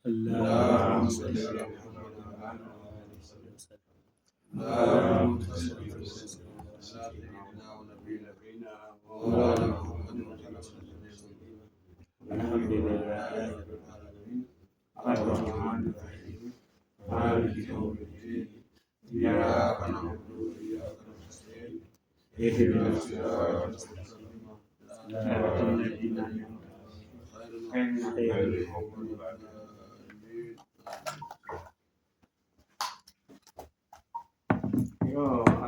اللهم صل على محمد وعلى آله وصحبه وسلم. اللهم صل وسلم على سيدنا ونبينا مولانا محمد الحمد لله رب العالمين الرحمن الرحيم مالك يوم الدين إياك نعبد وإياك نستعين اهدنا الصراط المستقيم صراط الذين أنعمت عليهم غير المغضوب عليهم.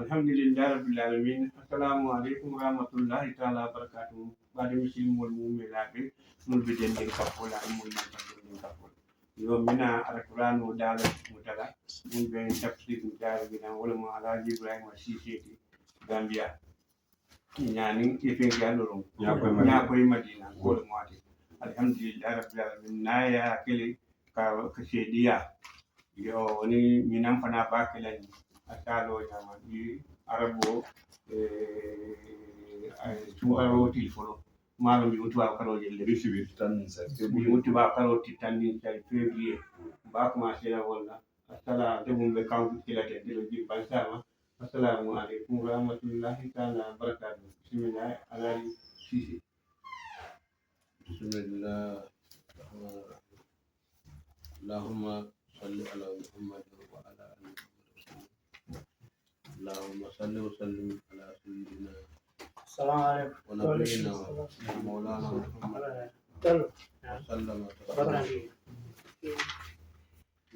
Alhamdulillah rabbil alamin. Assalamu alaikum warahmatullahi ta'ala wabarakatuh. Bade muslimol mu'minaɓe mulɓe den kappola mulɓe den kappola yo mina alqur'anu dala mutala mun be tafsir dala bina wala mo alaji ibrahima siseti gambia nyani efe galoro nyakoy madina wala mo ati alhamdulillah rabbil alamin naya kele ka sediya yo ni minam fana bakelani asalo nyama di arabo tuaro telefono malo mi utuba karo jelle risibi tan mi utuba karo titani sai février ba commencé la wala asala de mum be kaw kila de di bansama assalamu alaikum wa rahmatullahi ta'ala barakatuh bismillah alali sisi bismillah Allahumma salli ala Muhammad wa ala ali اللهم صل وسلم على سيدنا ونبينا ومولانا محمد وسلم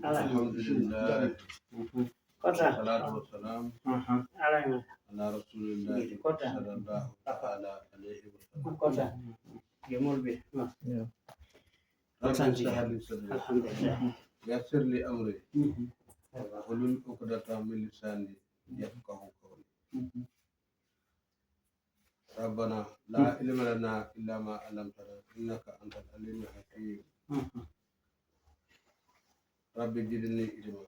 الحمد لله والصلاة والسلام على رسول الله صلى الله تعالى عليه وسلم الحمد لله يسر لي أمري واحلل عقدة من لساني يفقهوا قولي ربنا لا علم لنا إلا ما علمتنا إنك أنت العليم الحكيم ربي زدني علما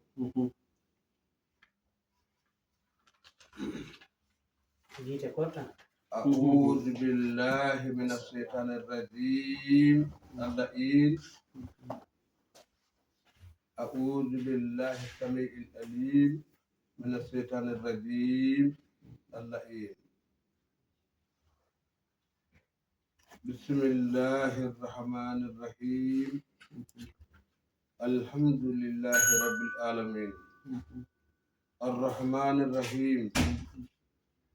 أعوذ بالله من الشيطان الرجيم اللعين أعوذ بالله السميع العليم من الشيطان الرجيم اللعين بسم الله الرحمن الرحيم الحمد لله رب العالمين الرحمن الرحيم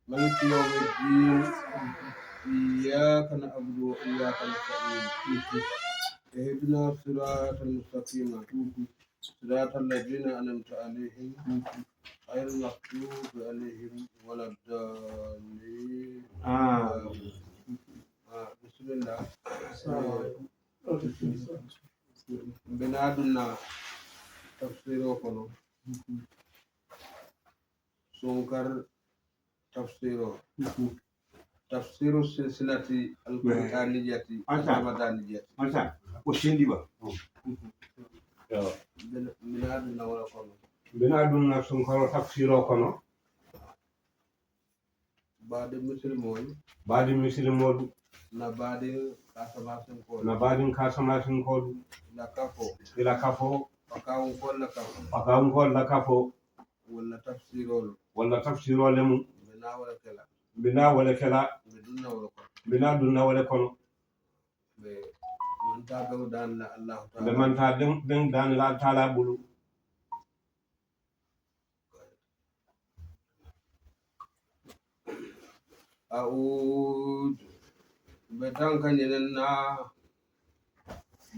مالك يوم الدين إياك نعبد وإياك نستعين اهدنا الصراط المستقيم صراط الذين أنعمت عليهم غير المغضوب عليهم ولا الضالين بسم الله بنادنا تفسيركم سنكر تفسير السلسلة القرآنية الرمضانية وشنديبا بنادنا ولا كونو بنادنا سنكر تفسيركم بعد مسلمون na badin kasamasin kodu ila kafo pakawun kol la kafo wala tafsirol lemu bina wala kela bina dunna wala kono be man ta den dan la taala bulu a'udhu betanka ñenenna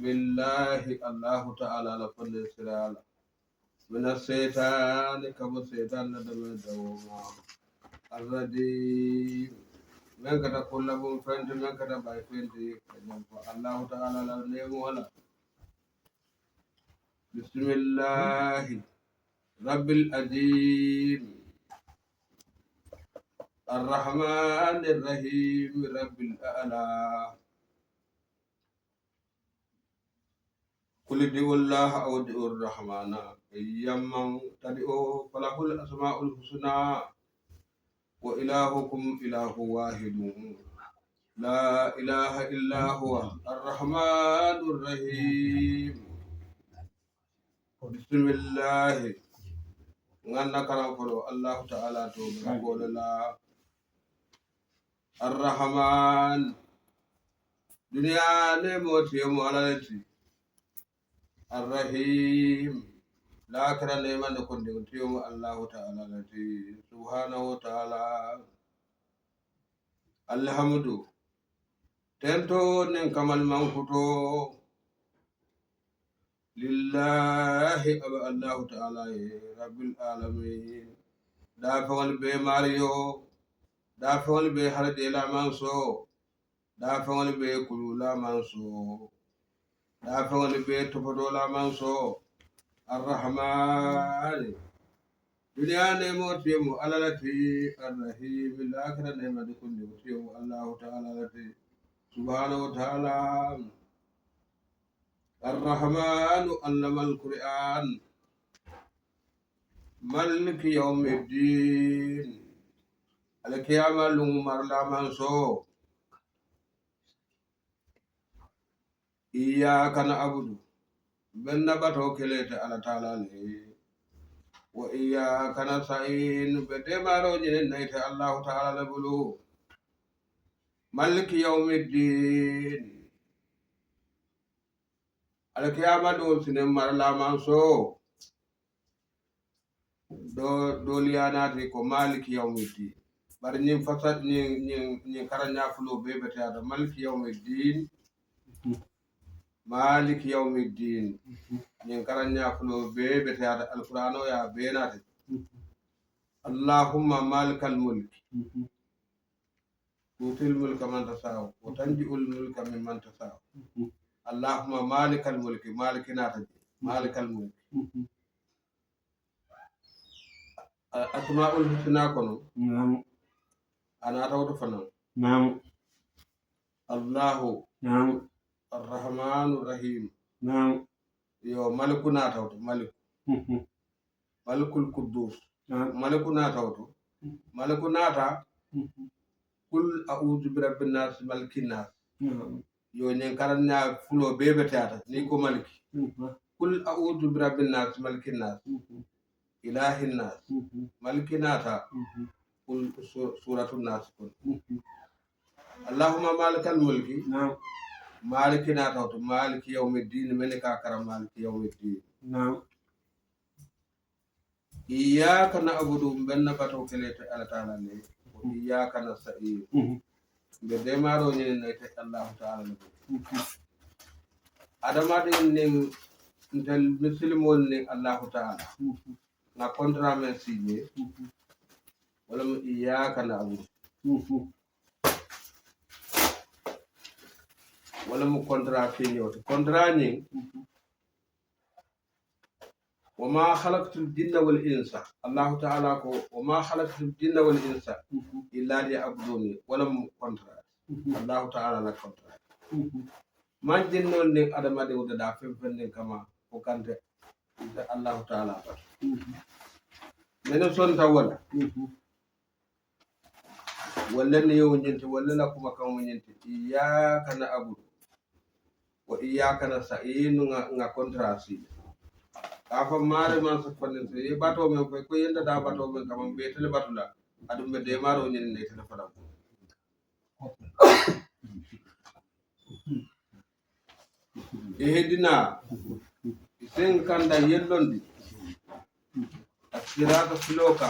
billahi allahu ta'ala la falle sirala mina seytani kabo seytan na dame dawoma arradi men kata kullabum fenti men kata bay fenti kañam ko allahu ta'ala la nemo wala bismillahi rabbil adim الرحمن الرحيم رب الأعلى قل ادعوا الله أو ادعوا الرحمن أيما تدعوا فله الأسماء الحسنى وإلهكم إله واحد لا إله إلا هو الرحمن الرحيم bisimillahi ganna karam folo allahu ta'ala to kolela arrahman duniya ne motiyemo alalati arrahim lakira neman da kundin tiyemo allahu ta'ala lati subhanahu wa ta'ala alhamdu tento nin kamal mankuto lillahi aba allahu ta'ala rabbil alamin dafawal be mario dafawal be harde la manso dafawal be kulula manso dafawal be topodo la manso arrahman duniya ne motiyemo alalati arrahim lakira ne ma dukunde motiyemo allahu ta'ala lati subhanahu wa ta'ala الرحمن علم القرآن مالك يوم الدين القيامة لمر لا منسو إياك نعبد بن نبتو كليت على تعالى وإياك نستعين بدمارو جنين نيت الله تعالى لبلو مالك يوم الدين alkiyama do sinen marlaman so do liyanati ko maliki yawmiddin bar ñin fasad ñin karanya fulo bebete ada maliki yawmiddin maliki yawmiddin ñin karanya fulo bebete ada alqur'ano ya benati allahumma malikal mulki tutil mulka man tasau wa tanji'ul mulka mimman tasau اللهم مالك الملك مالكنا تجي مالك الملك أسماء الحسنى كنو نعم أنا أتوت فنان نعم الله نعم الرحمن الرحيم نعم يو ملكنا توت ملك ملك القدوس ملكنا توت ملكنا تا كل أعوذ برب الناس ملك الناس yo ñen karanya fulo bebe teata ni ko maliki kul a'udhu bi rabbin nas malikin nas ilahin nas malikin nata kul suratul nas kul allahumma malikal mulki malikin nata to maliki yawmiddin melika karam maliki yawmiddin na'am iyyaka na'budu benna bato kelete ala ta'ala ne iyyaka nasta'in be demaro ñene nete allahu ta'ala adama de nen ntel muslimol ne allahu ta'ala na contrat men signé wala mu iyyaka na'budu wala mu contrat signé woto contrat ni وما خلقت الجن والإنس الله تعالى كو وما خلقت الجن والإنس إلا ليعبدوني ولم كونترات الله تعالى لا كونترات ما جنون ني ادم دي ودا فين كما وكانت الله تعالى من سون تاولا ولا نيو نينت ولا لكم كم نينت إياك نعبد وإياك نستعين nga kontrasi kafa mare man sa fanen se bato men ko yenda da bato men kam be tele batula adum be de maro nyen ne tele fadam ehedina sen kanda yellondi asirata filoka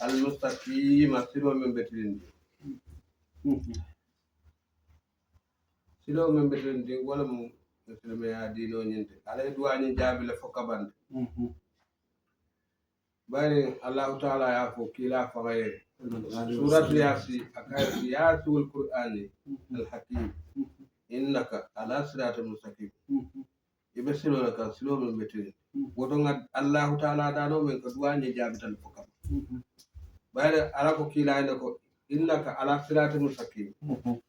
al mustaqim asiro men betilindi silo men betilindi wala mu muslime ya dino nyinte alay duwani jabile fokabande bari allah taala ya fo kila fagaye surat yasi akayati yasul qur'ani al hakim innaka ala siratal mustaqim ibe silo ka silo men betiri woto ngad allah taala dano men ko duwani jabital fokam bari ala ko kila ene ko innaka ala siratal mustaqim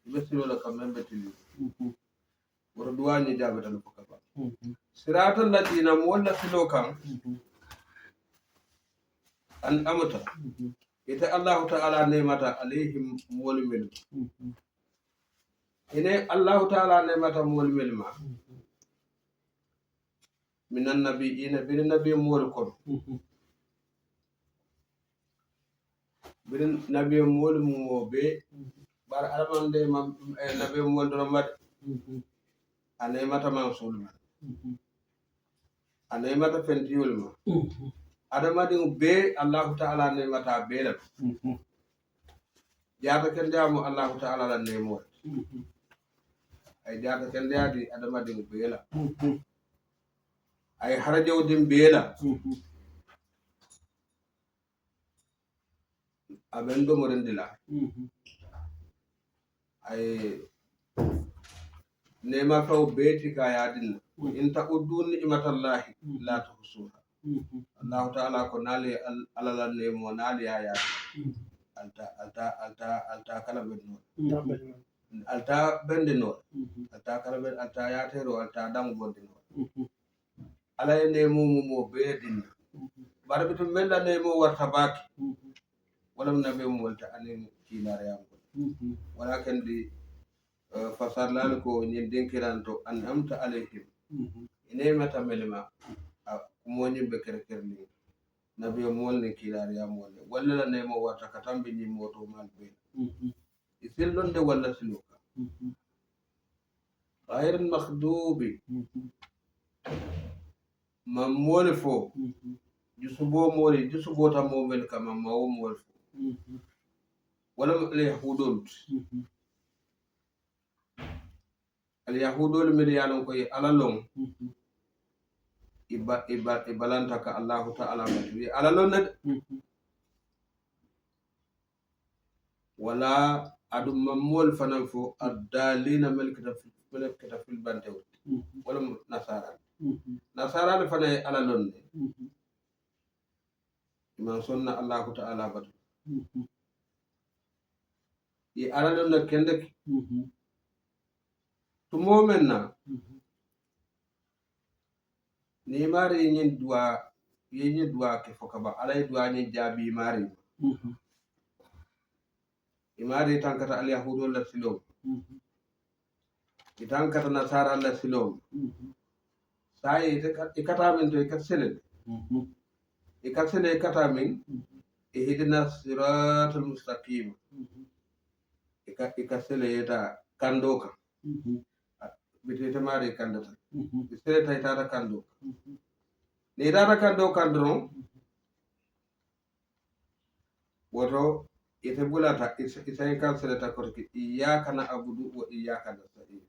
ibe silo ka men betiri woto duwani jabital fokam siratal ladina wala silo kan an amata ita Allah ta'ala ne mata alaihim mulmil ine Allah ta'ala ne mata mulmil ma min annabiina biri nabi moolu kono biri nabi moolu mumo be bara alamande nabi moolu dono made anemata man sulma anemata fentiyol ma adamadin be Allahu ta'ala nemata be la jaata kende amu Allahu ta'ala la nemo ay jaata kende adi adamadin be la ay harajawdin be la abendo morendila ay nema faw beeti ka yadinna in ta'uddu ni'matallahi la tuhsuha Allahu ta'ala ko nali alala nemo nali aya alta kala benno alta bendino alta kala ben alta yatero alta dam gondino ala nemo mo beedinna barbitu mella nemo warta baki wala nabe mo walta anen kilare yam walakin di fasar lal ko nyin denkiranto an amta alayhim inemata melma kumoni be kerkerni nabi mol ne kilare yam wala la nemo warta katambe ni moto mal be isilonde wala siluka غير المخدوب mamole fo jusubo mole jusubo ta momel kama mawo mol fo wala al yahudul mil yalon koy alalon ibalanta ka Allah ta'ala mati alalon nad wala adum mamol fanan fo adalina melkata fil bantew wala nasara fana alalon ne man sonna Allah ta'ala batu yi alalon na kendek to momenna ni mari yin dua ke fokaba alay dua ni jabi mari imari tankata al yahudu la silom itankata nasara la silom sai ikata men to ikasele ikata men ihdina siratal mustaqim ikasele eta kandoka bitete mari kandata isere taytata kandoka ni data kandoka ndron woto ite bulata isay kansele ta korki iyyaka na'budu wa iyyaka nasta'in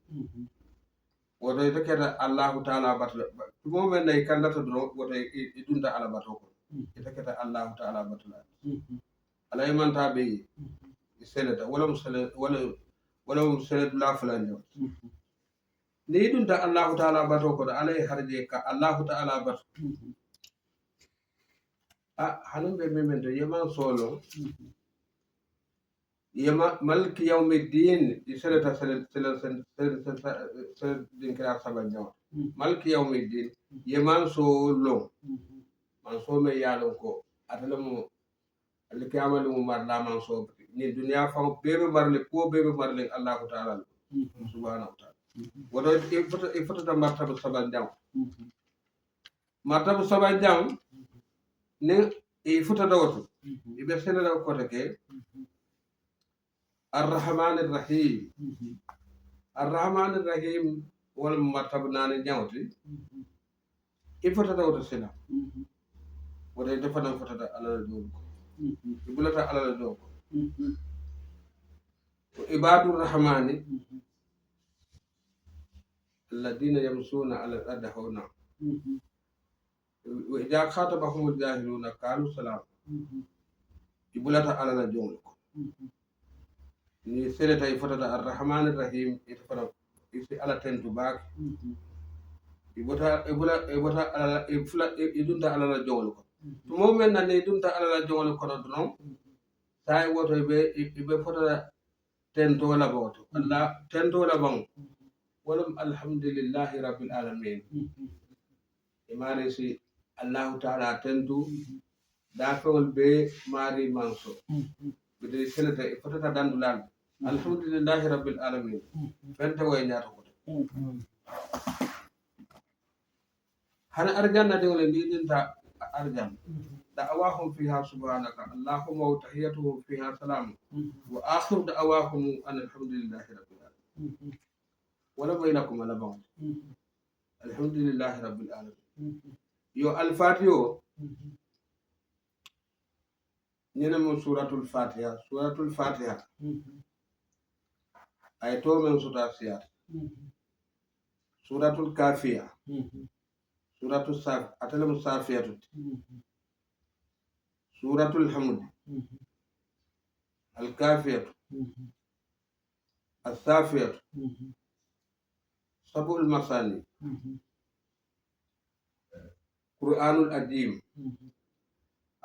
woto ite keta Allahu ta'ala batula tumo men nay kandata dron woto idunta ala bato ko ite keta Allahu ta'ala batula alay manta be iseleta wala musele la fulanjo ni idunta Allahu ta'ala bato ko alay harje ka Allahu ta'ala bato hanum be memento yema solo yema maliki yawmiddin iseleta sel dinkira sabanjo maliki yawmiddin yeman solo man so me yalon ko atalamu alkiyamalu marla man so ni dunya fa bebe marle ko bebe marle Allah ta'ala subhanahu wa ta'ala wodo ifota da martaba sabanjam ne ifota da wato ibe senela ko take الرحمن الرحيم wal martaba nane jawti ifota da wato sena wodo defana fota da alala do ibulata alala do ibadur rahmani الذين يمشون على الأرض هونا وإذا خاطبهم الجاهلون قالوا سلام يبلغ على الجمل ni sele tay fotata arrahman arrahim ita fara isi ala tentu bak ibota ala idunta ala la jongol ko to momen na ne idunta ala la jongol ko don tay woto be fotata tento la boto alla tento la bang walam alhamdulillahi rabbil alamin imari si Allah ta'ala tentu da fewol be mari manso bide selata fotata dandulal alhamdulillahi rabbil alamin fenta way nyaato ko hana arjanna de wala ndinta arjanna دعواهم فيها سبحانك اللهم وتحيتهم فيها سلام وآخر دعواهم أن الحمد لله رب العالمين ولا بينكم ولا بعض الحمد لله رب العالمين يو الفاتحة ننمو سورة الفاتحة آياتو من سورة السيار سورة الكافية سورة أتلم الصافية سورة الحمد الكافية الصافية سبع المثاني قرآن الأديم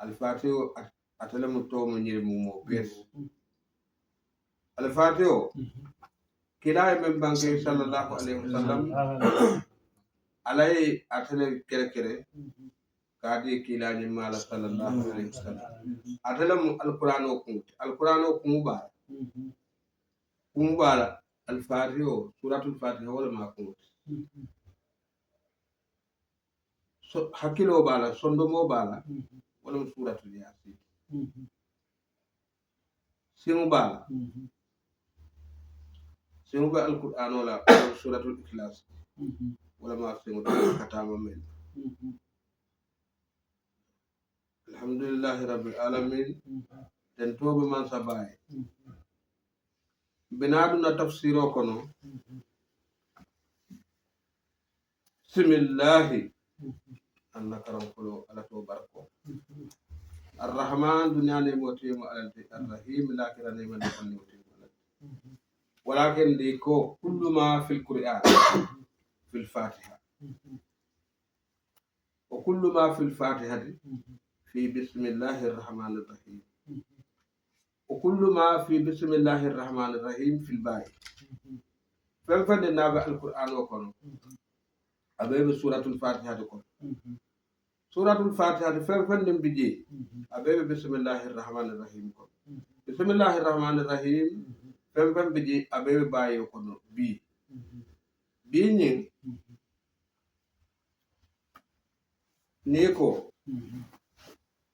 الفاتحة أتلم التوم نيرمو بيس الفاتحة كلا من بانكي صلى الله عليه وسلم علي أتلم كره kadi kilani mala sallallahu alaihi wasallam atalam alquran o kumbala al-fatiha suratul fatiha wala ma kumut so hakilo bala sondomo bala wala suratul yasin simu bala alquran wala suratul ikhlas wala ma simu katama men alhamdulillahi rabbil alamin den tobe man sabaye binadu na tafsiro kono bismillahi anna karam kulo ala to barko arrahman dunya ne moti mo alalti arrahim lakira ne man fanni moti walakin di ko kullu ma fil qur'an fil fatiha wa kullu ma fil fatihati في بسم الله الرحمن الرحيم وكل ما في بسم الله الرحمن الرحيم في الباء فنفن النبي القرآن وكونه أبي سورة الفاتحة كونه سورة الفاتحة فنفن بيجي أبي بسم الله الرحمن الرحيم كونه بسم الله الرحمن الرحيم فنفن بيجي أبي باي كونه بي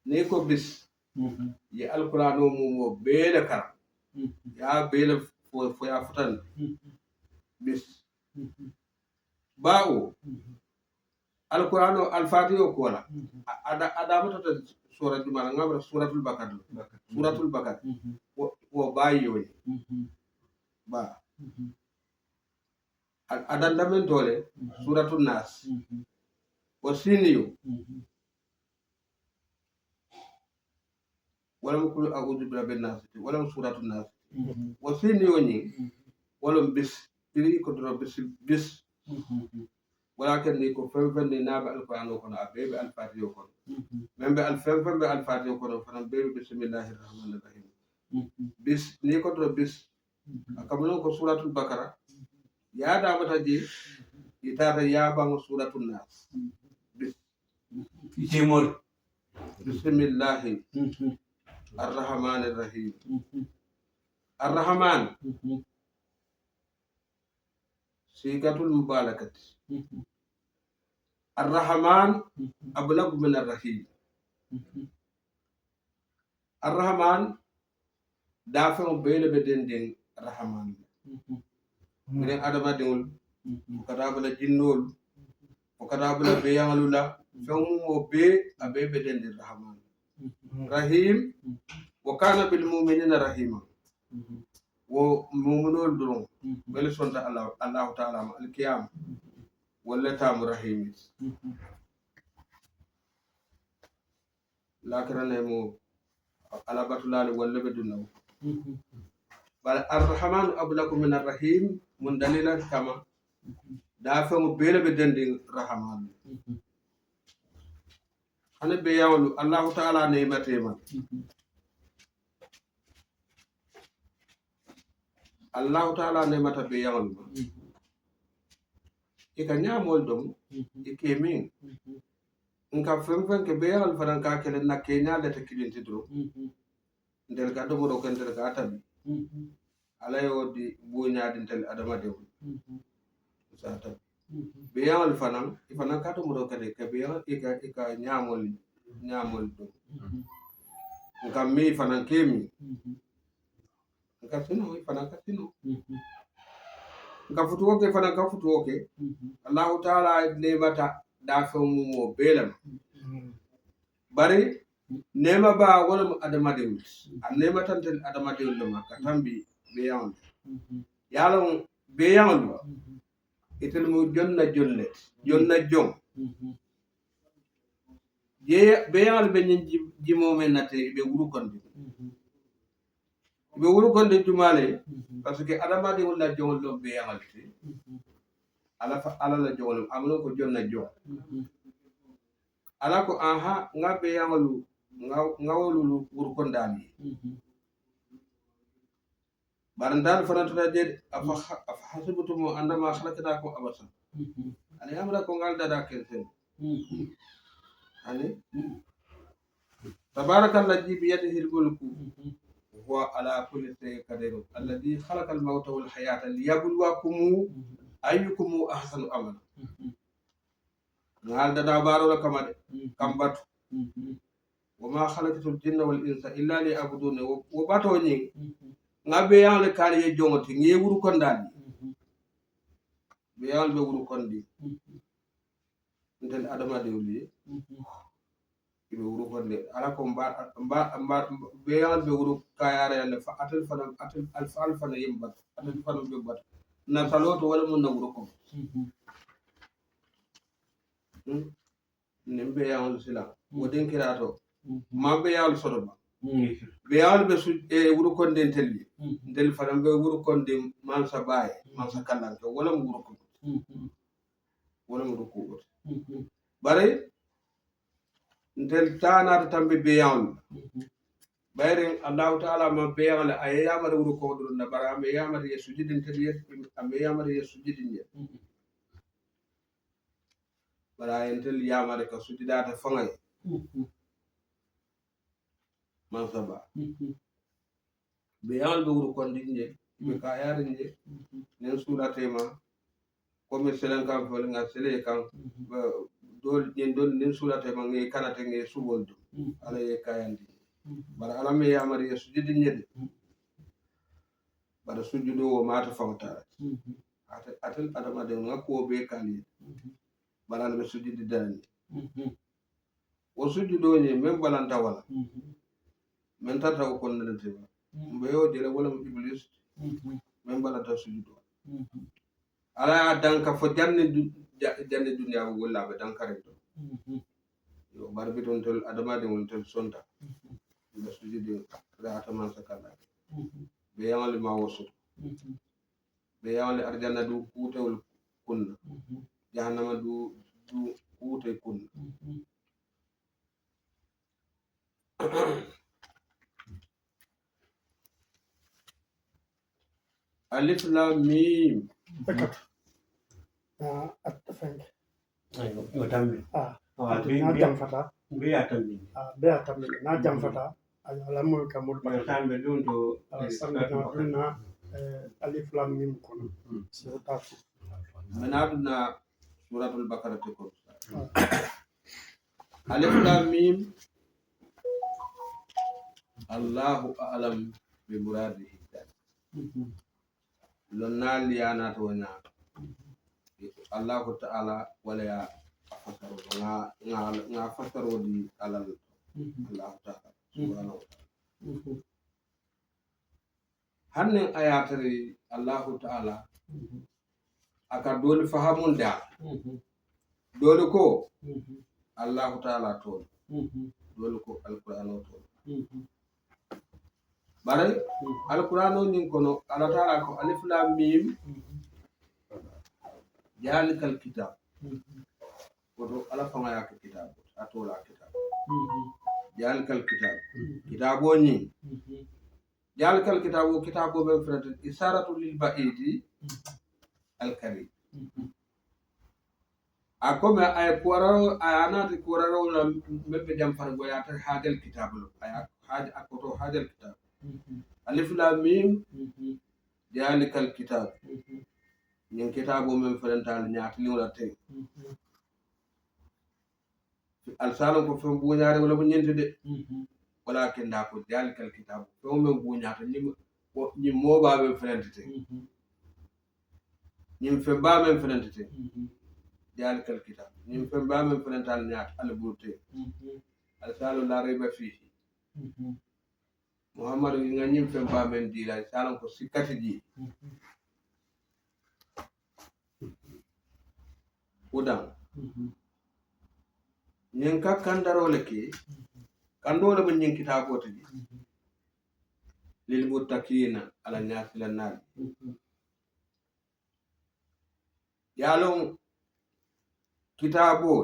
نيكو بس يا القرآن مو بيلا كار يا بيلا فويا فتن بس باو القرآن الفاتحة كولا ada mata sura jumala ngabra suratul bakar wo bayo ba ada ndamen dole suratul nas wo siniyo ولم يقول أعوذ برب الناس ولم سورة الناس وسين يوني ولم بس تري كتر بس ولكن نيكو فنفن نابع القرآن وكنا أبيب الفاتحة وكنا من بالفنفن بالفاتحة وكنا فنبيب بسم الله الرحمن الرحيم بس نيكو تر بس أكملون كسورة البقرة يا دامة جي يتارى يا بام سورة الناس بس بسم الله الرحمن الرحيم الرحمن صيغة المبالغة الرحمن أبلغ من الرحيم الرحمن دافع بين بدين الرحمن من آدم دول وكتابنا جنول وكتابنا بيانلولا فهم بي أبي بدين الرحمن رحيم وكان بالمؤمنين رحيما ومؤمنون درون بل سنت الله تعالى القيام ولا تام رحيم لكن نمو على بطلال ولا بدونه بل الرحمن أبلغ من الرحيم من دليل كما دافع بين بدين الرحمن أنا بيقول الله تعالى نعمته الله تعالى نعمته بيقول إكانيا مولدم إكيمين إنك فهم ke beyal faran ka kelen na Kenya le te kilin tidro ndel ga do mo ko ndel ga tabi ala yo di bonya din tel adama de sa tabi beyaŋol fanaŋ i fanaŋ ka tumuro kadi ka beyaŋol i ka ñaamol dum nka mi fanaŋ ke mi nka sino i fanaŋ ka sino nka futuwo ke fanaŋ ka futuwo ke allahu taala nemata dafeŋ mumo bee lema bari nema ba wolem adamadiŋol a nematantel adamadiŋol lema ka tambi beyaŋol yaloŋ beyaŋol ba itel mu jonna jonne jonna jom beyaŋol be ñiŋ jimo men nate ibe wuru kondi jumale parce que adamadiŋol la joŋol loŋ beyaŋol ti ala la joŋol amno ko jonna jom ala ko aha nga beyaŋolu nga wolu wuru kondali barandal fanatata je afa hasibutum andama khalaqnakum abasa ani amra ko ngal dada kensen ani tabarakalladhi bi yadihi al-mulku huwa ala kulli shay'in qadir alladhi khalaqa al-mauta wal hayata liyabluwakum ayyukum ahsanu amala ngal dada baro la kamade kambatu wama khalaqatul jinna wal insa illa liya'budun wo bato ni ngabe yangle kali ye jongoti ngi wuru kondani be yangle wuru kondi ndel adama de wuli ibe wuru kondi ala ko mba be yangle wuru kayare yalla fa atel fana yimbat atel fana be bat na saloto wala mun na wuru ko nembe yangle sila wodin kirato mabbe yangle sodoba beyaŋol be wuru konde ntelli ntel fanaŋ be wuru konde mansa baye mansa kallanke wala mu wuru kono wala mu rukuɓote bari ntel tanata tambe beyaŋol bayri allahu taala ma beyaŋole aye yamari wuru koɗo na bara ame yamari ye sujudi ntel ye ame yamari ye sujudi ye bara aye ntel yamari ka sujudata faŋaye mansaba beyaŋol be wuru kondi nje be kayari nje nen sulatema comme selen kan fole nga sele kan dol nen sulatema nge kanate nge subol do ala ye kayandi bara ala me yamari ye sujudi nje de bara sujudo wo mata fawta atel adama de nga ko be kali bara be sujudi dani wo sujudo nje mem balanta wala men tata ko konnante ba mbeyo jere wala iblis men balata sujudo ala danka fo janne dunya ko wala be dankare to yo barbi ton tol adama de won tol sonta be sujudo ra ataman sakala be yamal ma wosu be yamal arjanna du kutewul kunna jahannama du kute kunna ألف لام ميم فقط التفنج أيوة تمام نجم فتا بيا تمام بيا تمام نجم فتا على كمل بيا بدون تو سنة ألف لام ميم كون سورة من أبنا سورة البقرة تكون ألف لام ميم الله أعلم بمراده lonnal yana to nya Allah ta'ala wala ya fasaru nga fasaru di alal Allah ta'ala subhanahu wa ta'ala hanne ayatari Allah ta'ala aka dole fahamun da dole ko Allah ta'ala to dole ko alquran to bare alqur'ano nin kono ala taala ko alif lam mim jalikal kitab woto ala fanga yak kitab atola kitab jalikal kitab kitabo ni jalikal kitabo kitabo be frata isaratu lil ba'idi al karim akome ay koraro anati koraro la mebe jam far goyata hadal kitab ay haja akoto hadal kitab alif lam mim jalikal kitab ñin kitabo men ferental ñaatiliŋo la teŋ alsaalon ko fen buuñaare wala mo ñinti de wala kenda ko dalikal kitabo feŋo men buuñaata ñin moobaa men ferenti teŋ ñin fembaa men ferenti teŋ dalikal kitabo ñin fembaa men ferental ñaata ala bulu teŋ alsaalon la rayba fiihi muhammadu nga ñin fembaa men diila alsaalon ko sikkati jii udan ñiŋ ka kandaroo le ke kandoo le mu ñiŋ kitaaboo ti je lil muttakiina ala ñaasilannaali ye a loŋ kitaaboo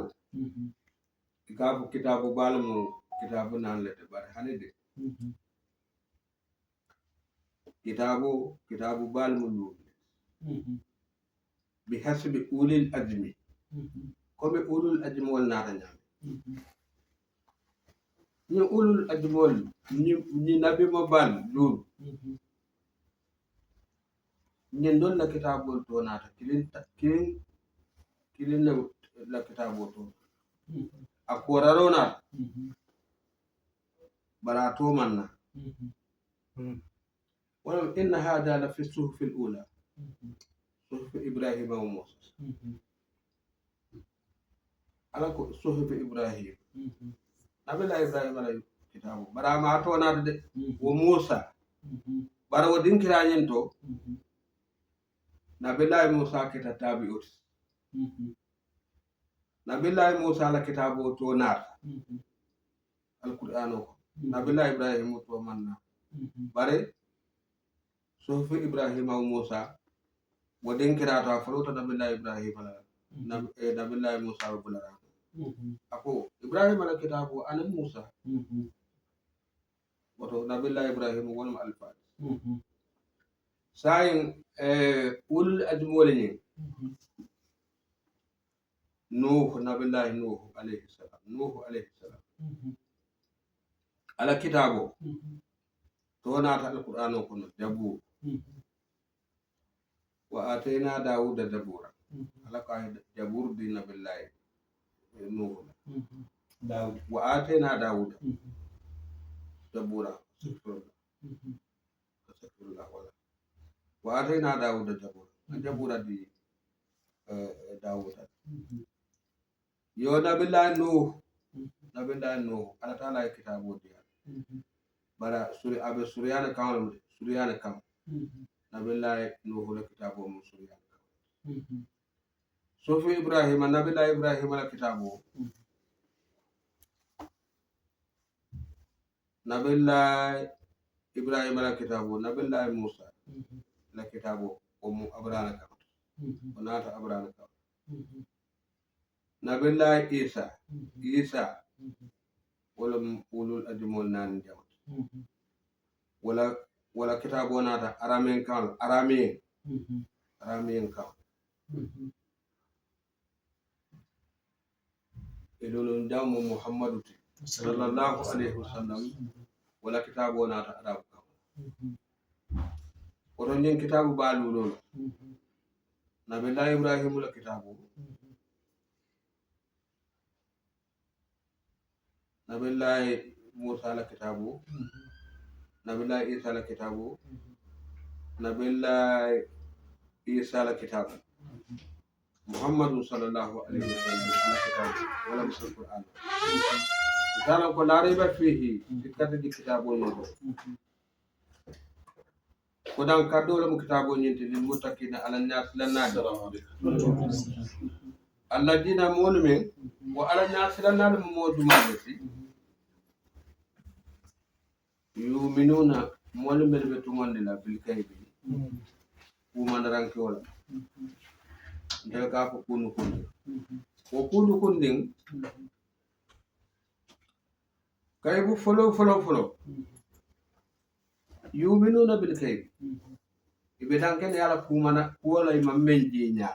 i ka a fo kitaabu baalu mu kitaabu naŋ le te bari hani de kitaabu baalu mu luulu bi hasbi ulil azmi komi ulul ajmol naata ñaame ñi ulul ajmol ñi nabi mo bal luulu ñin doon la kitaabol to naata kilin la kitaabol to a koraroo naata bara to man na walam inna hada la fi suhufi l ula suhufi ibrahima wa musa ala ko suhufi ibrahim nabila ibrahima la kitabu bara ma to naata de wo musa bara wo dinkirañin to nabillahi musa kita tabi'ut nabillahi musa la kitabu to naata alqur'an ko nabillahi ibrahim to manna bare suhufi ibrahima wa musa wo dinkirata folota nabillahi ibrahima la nabillahi musa wa bulara ako ibrahima la kitabu ana musa woto nabillahi ibrahima wonmo alfaade sayin ulul ajmole ñin nuhu nabillahi nuhu alayhi salam ala kitabo to naata alqur'an o kono jabbu wa atayna dawuda zabura ala ko jabur di nabillahi nuhu dawud wa atayna dawuda zabura wala wa atayna dawuda zabura di dawuda yo nabillahi nuhu ala taala kitabu di bara suryana kam nabillahi nuhu la kitabu mu suryana kam sufi ibrahima nabillahi ibrahima la kitabu nabillahi ibrahima la kitabu nabillahi musa la kitabu mu abrana kam onata abrana kam nabillahi isa wala ulul ajmol nan jamat wala kitabu nata aramen kam edolon jamu muhammadu sallallahu alaihi wasallam wala kitabu nata arabu kam oton ñin kitabu baalulol nabillahi ibrahim la kitabu nabillahi musa la kitabu nabillahi isa la kitabu nabillahi isa la kitabu muhammadu sallallahu alaihi wasallam ala kitabu wala musul qur'an kana ko la rayba fihi dikkata di kitabu ñen ko dan kaddo la mu kitabu ñen lil muttaqina ala nas lanade alladina mulmin wa ala nas lanade mo dumati yuminuna molu mel be tumonde la bil kaybi man ranki wala ndel ka ko kunu kundin kaybu folo yuminuna bil kaybi ibe tanken yala kumana wala imam menje nya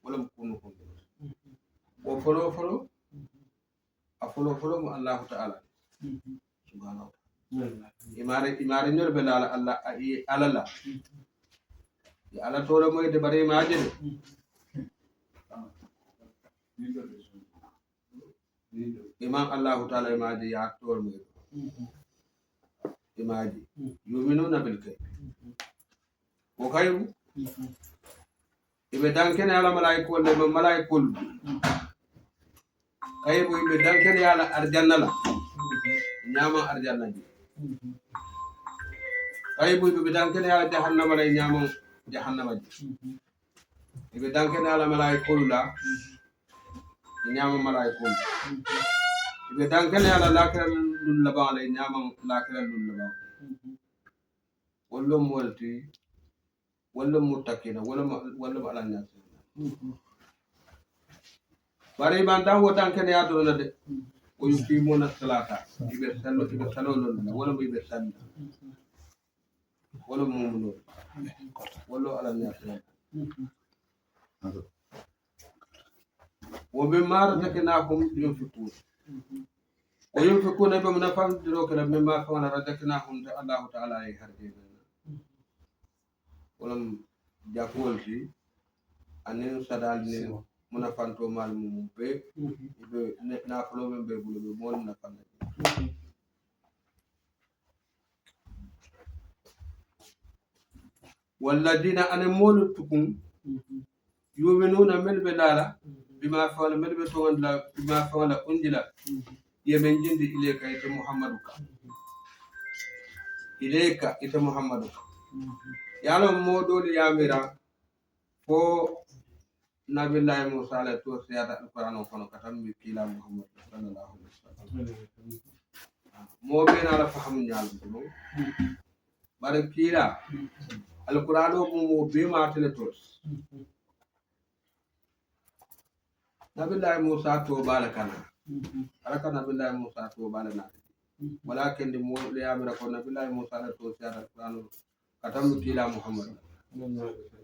wala kunu kundin o folo mo Allah ta'ala subhanahu wa ta'ala imare ñol be la Allah alala ya ala tore moy de bare maaje de imam Allah ta'ala maaje ya tore moy imaji yuminuna bil kayb ko kayu ibe dankene ala malaikol le malaikol kaybo ibe dankene ala arjanna la nyama arjanna ji kaybo ibe dankene ala jahannama la nyama jahannama ji ibe dankene ala malaikol la nyama malaikol ibe dankene ala lakira lul laba la nyama lakira lul laba wallo molti wallo mutakina wallo ala nyasi bari man tan wotan kene ya do de o yufi mona salata ibe salo lon wala ibe salla wala mumuno wala ala nyasi wo be mar takina kum yunfiku o yunfiku ne be mun fam diro kala be ma fa wala takina hum ta Allah ta'ala ay harbe wala jakol fi anen sadal ne muna fanto mal mum be be na flo men be bulu be mon na fan walladina an molu tukun yuminuna mel be lala bima fa'ala mel be to la bima fa'ala unjila yemen jindi ilayka ita muhammaduka ilayka ita muhammaduka yalo modoli yamira fo nabillahi musa ala to siyata alquran kono katam mi kila muhammad sallallahu alaihi wasallam mo be na la faham nyaal dum bare kila alquran mo be ma tele to nabillahi musa to balakana alaka nabillahi musa to balana walakin mo le yamira ko nabillahi musa ala to siyata alquran katam mi kila muhammad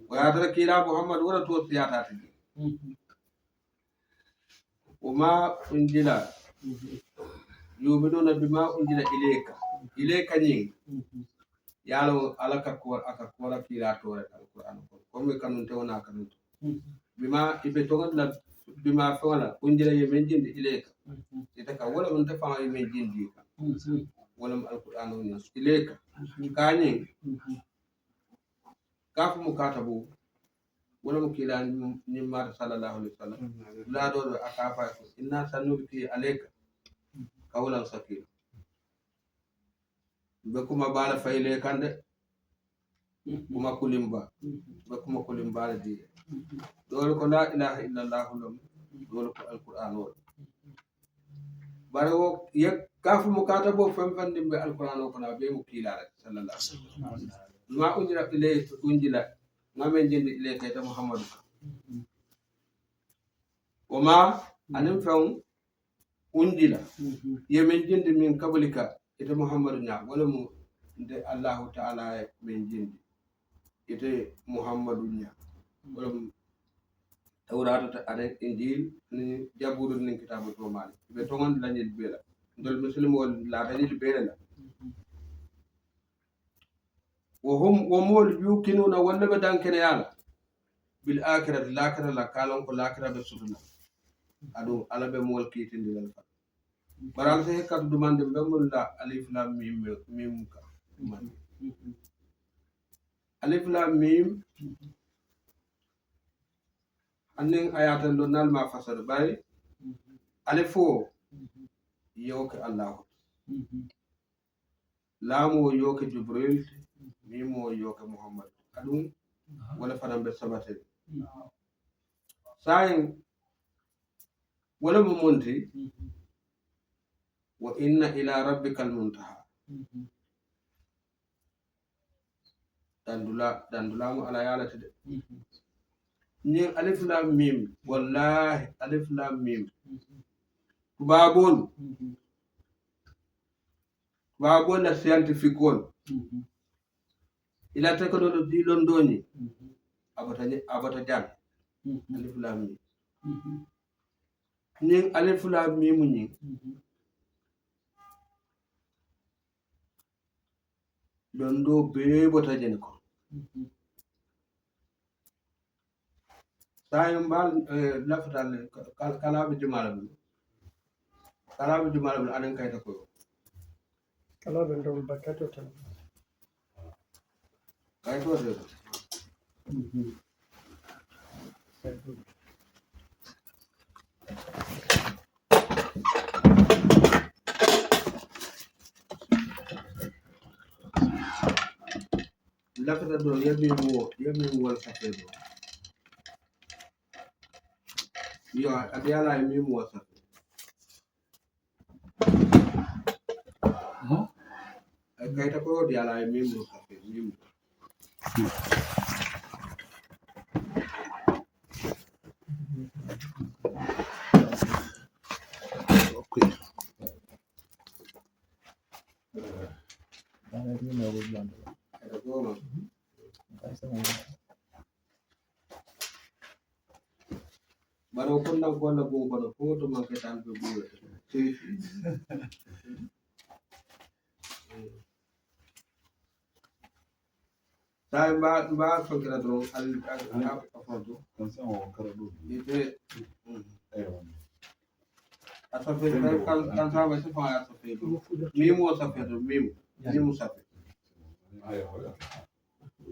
ويادر كيلا محمد ولا تو سياتات وما انجل يؤمنون بما انجل اليك ني يالو على كور اكور كيلا تو القران كوم كانون تونا كانون بما يبتون بما فعل انجل يمنجين اليك يتك ولا من تفعل يمنجين دي ولا القران اليك كاني kafu mukatabu wala mukila ni mar sallallahu alaihi wasallam la do akafa inna sanulki alayka qawlan sakila bekuma bala fayle kande kuma kulimba bekuma kulimba di do ko la ilaha illa allah do ko alquran wo baro yak kafu mukatabu fam be alquran ko na be mukila sallallahu alaihi wasallam ma unjila ile unjila ngamen jindi ile kayta muhammad wama anim faw unjila yemen jindi min kablika ite muhammad nya wala mu de allah ta'ala men jindi ite muhammad nya wala tawrata ta ane injil ni jaburu ni kitabu to mali be to ngon lañil bela ndol muslim wol la lañil bela la وهم ومول يوكنون ولا بدان كن يالا بالآخرة الآخرة لا كالون كل آخرة بسرنا أدو على بمول كيتين دلنا برال سه كات دومان دم بمول لا ألف لام ميم كا ألف لام ميم أنين آيات لونال ما فسر باي ألفو يوك الله لامو يوك جبريل mimo yoke muhammad adum wala fadam be sabate sayin wala mo monti wa inna ila rabbikal muntaha dandula mo ala yala tede ni alif lam mim wallahi alif lam mim babon la scientifique on ila technology londoni abata jan alif lam mim ni alif lam mim ni londo be bota jen ko sayin mbal lafital kalaɓe jumala ɓe aɗen kayta koyo kala ɓe ndol bakkato tan kaytote lafita ɗo yemi wol safe ɗo yo aɗa yala e mimo wol safe kayta koyo ɗi yala e mimo safe mimo bara o konnan golla gon kono foto manque tan ɓe ɓuurete sa mba sonkira doron afonto ite a safe kan saɓa si fa a safe ɗo mimo safe ɗo mimo safe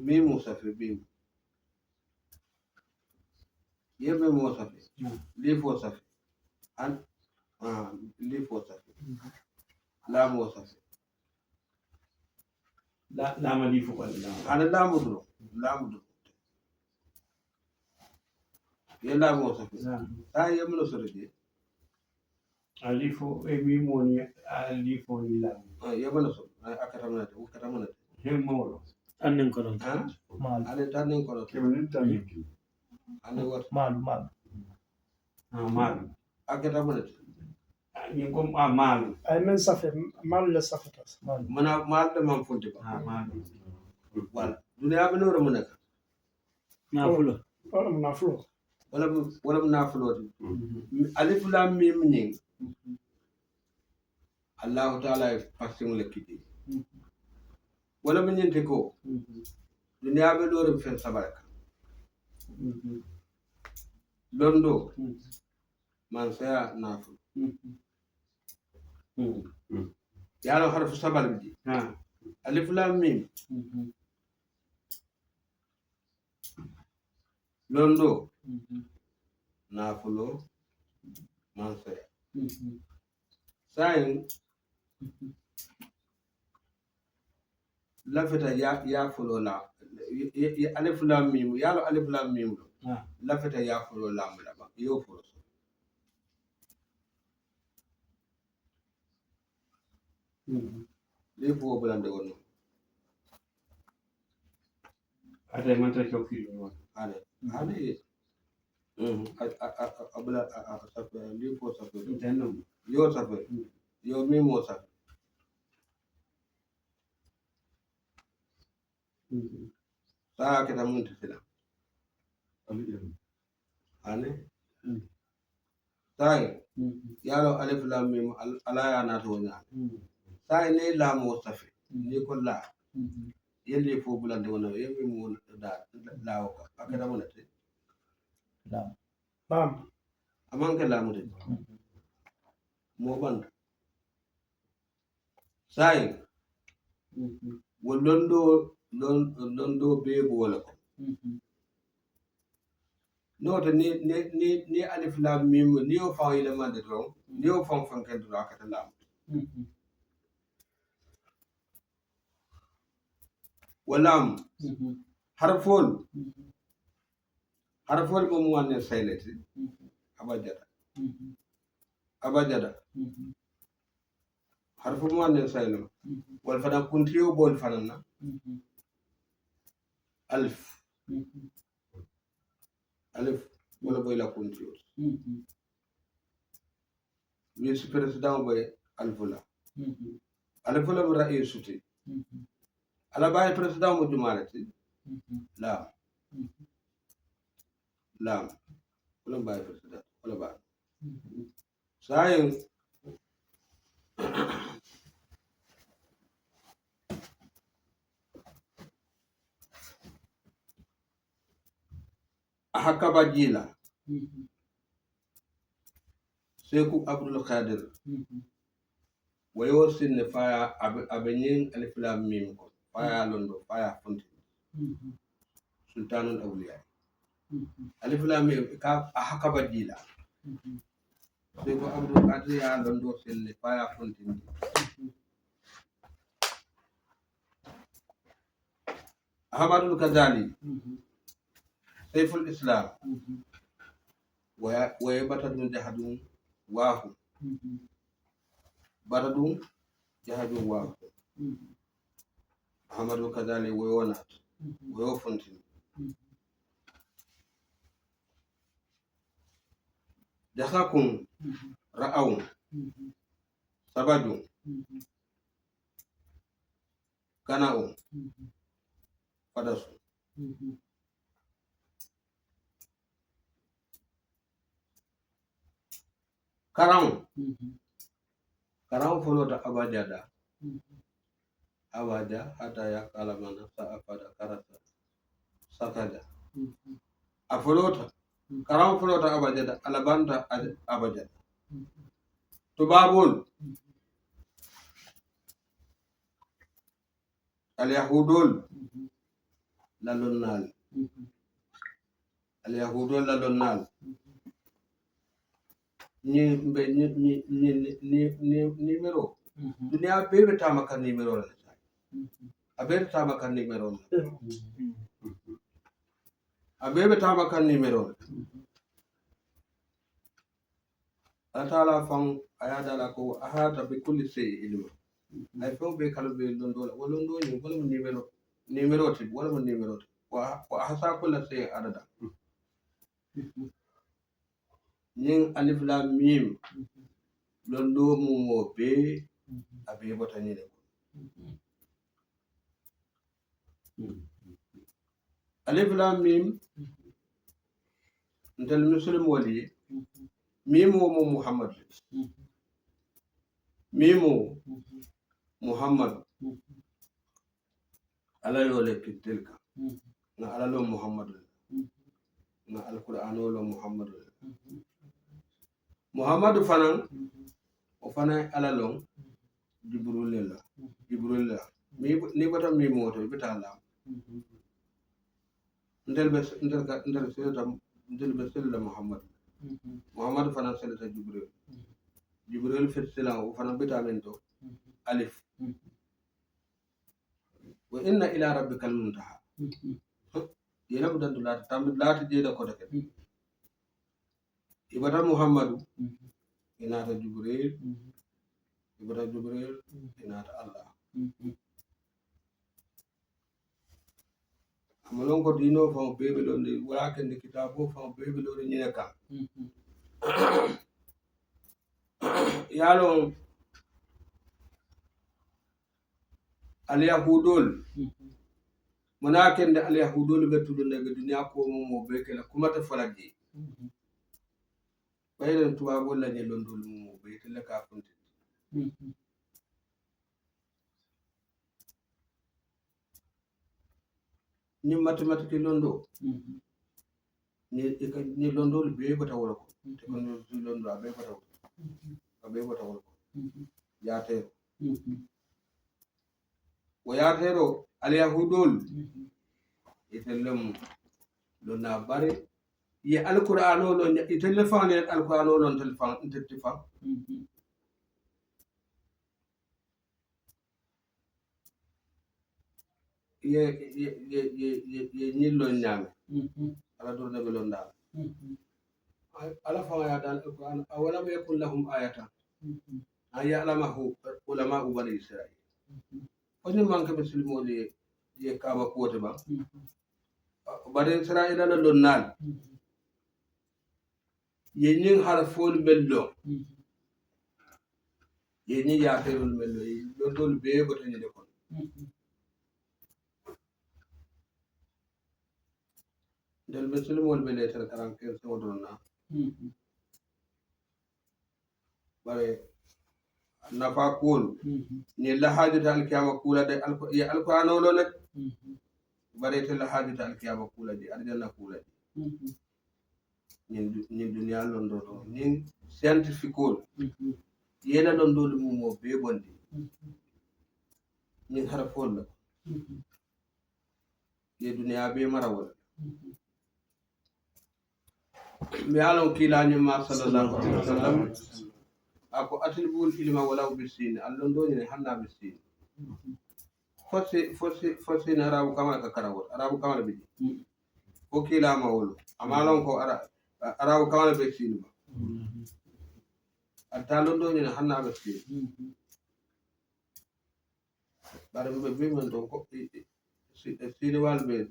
mimo safe mimo yebe mo safe lifo safe an lifo safe lamo safe lama lifo walla ana lamu duro ye lamo safe ta yemno sorede lifo e mimoni lifo ni lamu yemno so akatamanate hen mawlo annen ko ɗon ane tannen kono kemin tanin ane wat maalu maalu akatamanate ñin kom maalu ay men safe mal le safata mana malde man fonte ba maalu wala duniya be noro munaka nafulo na flo wala nafuloti alif lam mim ñing Allah taala e fasim le kiti wala min ñente ko duniya be noro fen sabaraka londo man saya naful yalo harfu sabar bi alif lam mim londo nafulo man saya sayin lafita ya fulo la alif lam mim yalo alif lam mim lafita ya fulo la mu la yo fulo lifo bulande wonno ade man ta ko fi won ade abula safe lifo safe tanno yo safe yo mimo safe saa kita mun tisila ane sai yalo alif lam mim ala ya na to nya sai ne lamo safe ni ko la yelle fo bulande wona yemmi mo da lawo ka akada wona te bam amanke lamu de mo banda sai londo be bola ko noto ni alif lam mim ni o fa ile mande do ni o fon ken do akata lam walam harfol mo mo wanne sayleti abajada harfu mo wanne saylo wal fana kuntiyo bol fanana alif wala boy la kuntiyo vice président boy alfula mo raisuti ala baye président mo jumalati lam wala baye président wala ba sayin hakaba jila Seku Abdul Qadir wayo sinne faya abe nyin alif lam mim ko faya londo faya fonti sultanul awliya alif lam mim ka hakaba jila Seku Abdul Qadir ya londo sinne faya fonti Ahmadul Kazali Saiful Islam waya batadun jahadun wahu batadun jahadun wahu Ahmadul Kazali wayonat wayo fontin jahakun ra'awun sabadun kana'un Padasu Karang folota abajada abaja hataya kalamana sa apada karata sakada afolota Karang folota abajada alabanta abajada tubabul al-yahudul lalonnal al-yahudul lalonnal ni numero dunia bebe tama kan numero la abebe tama kan numero abebe tama kan numero atala fam ayada la ko ahata bi kulli shay ilma ay fo be kala be londo walondo ni wala numero ti wala numero wa ahasa kulli shay adada ning alif lam mim londo mo be abe botani le alif lam mim ntal muslim wali mim mo muhammad mim muhammad ala yo le tilka na ala lo muhammad na alquran lo muhammad Muhammadu fanan o fana ala long jibril la ni bata mi moto bitala ndel sel Muhammadu fanan sel ta jibril fet sela o fana bitamento alif wa inna ila rabbikal muntaha yena budan dulata tam lati je da ko take ibata Muhammadu inata Jibril inata Allah amalon ko dino fa bebe lo ni wala ken de kitabo fa bebe lo ni neka yalo al yahudul munaken de al yahudul be tudu ne be dunya ko mo be kala kuma ta falaji bayren tuwa bolla ne londol mo be tele ka fonti ni mathématique londo ni londo be bata wala ko te ko londo abe bata wala ko yaate wa yaatero al yahudul itellem lonna bare ye alqur'ano lo itelle faane alqur'ano lo telefon intetifa ye nyillo nyame ala do ne belonda ala fa ya dal alqur'an awalam yakul lahum ayatan ayalamahu ulama bani israil oni manke muslimo ye kaba kote ba bani israil la lonnal yenin harfol bello yeni yaaterol bello londol be botani de kon del muslimol be letter 45 sewdonna bare nafa kul ni la hajata al kiyama kula de alqur'ano lo net bare te la hajata al kiyama kula de arjanna kula de ñin duniya londo to ñin scientifique yena londolu mum mo be bondi ñin harafol la ye duniya be mara wala mi alon kilañima sallallahu alaihi wasallam ako atlibul ilma walaw bisini allondoñine hanna bisini fosi na arabu kama ka karawol arabu kama be ko kilama wolo amalon ko arabu kama be sini ba ata allondoñine hanna bisini bare be man don ko sini wal be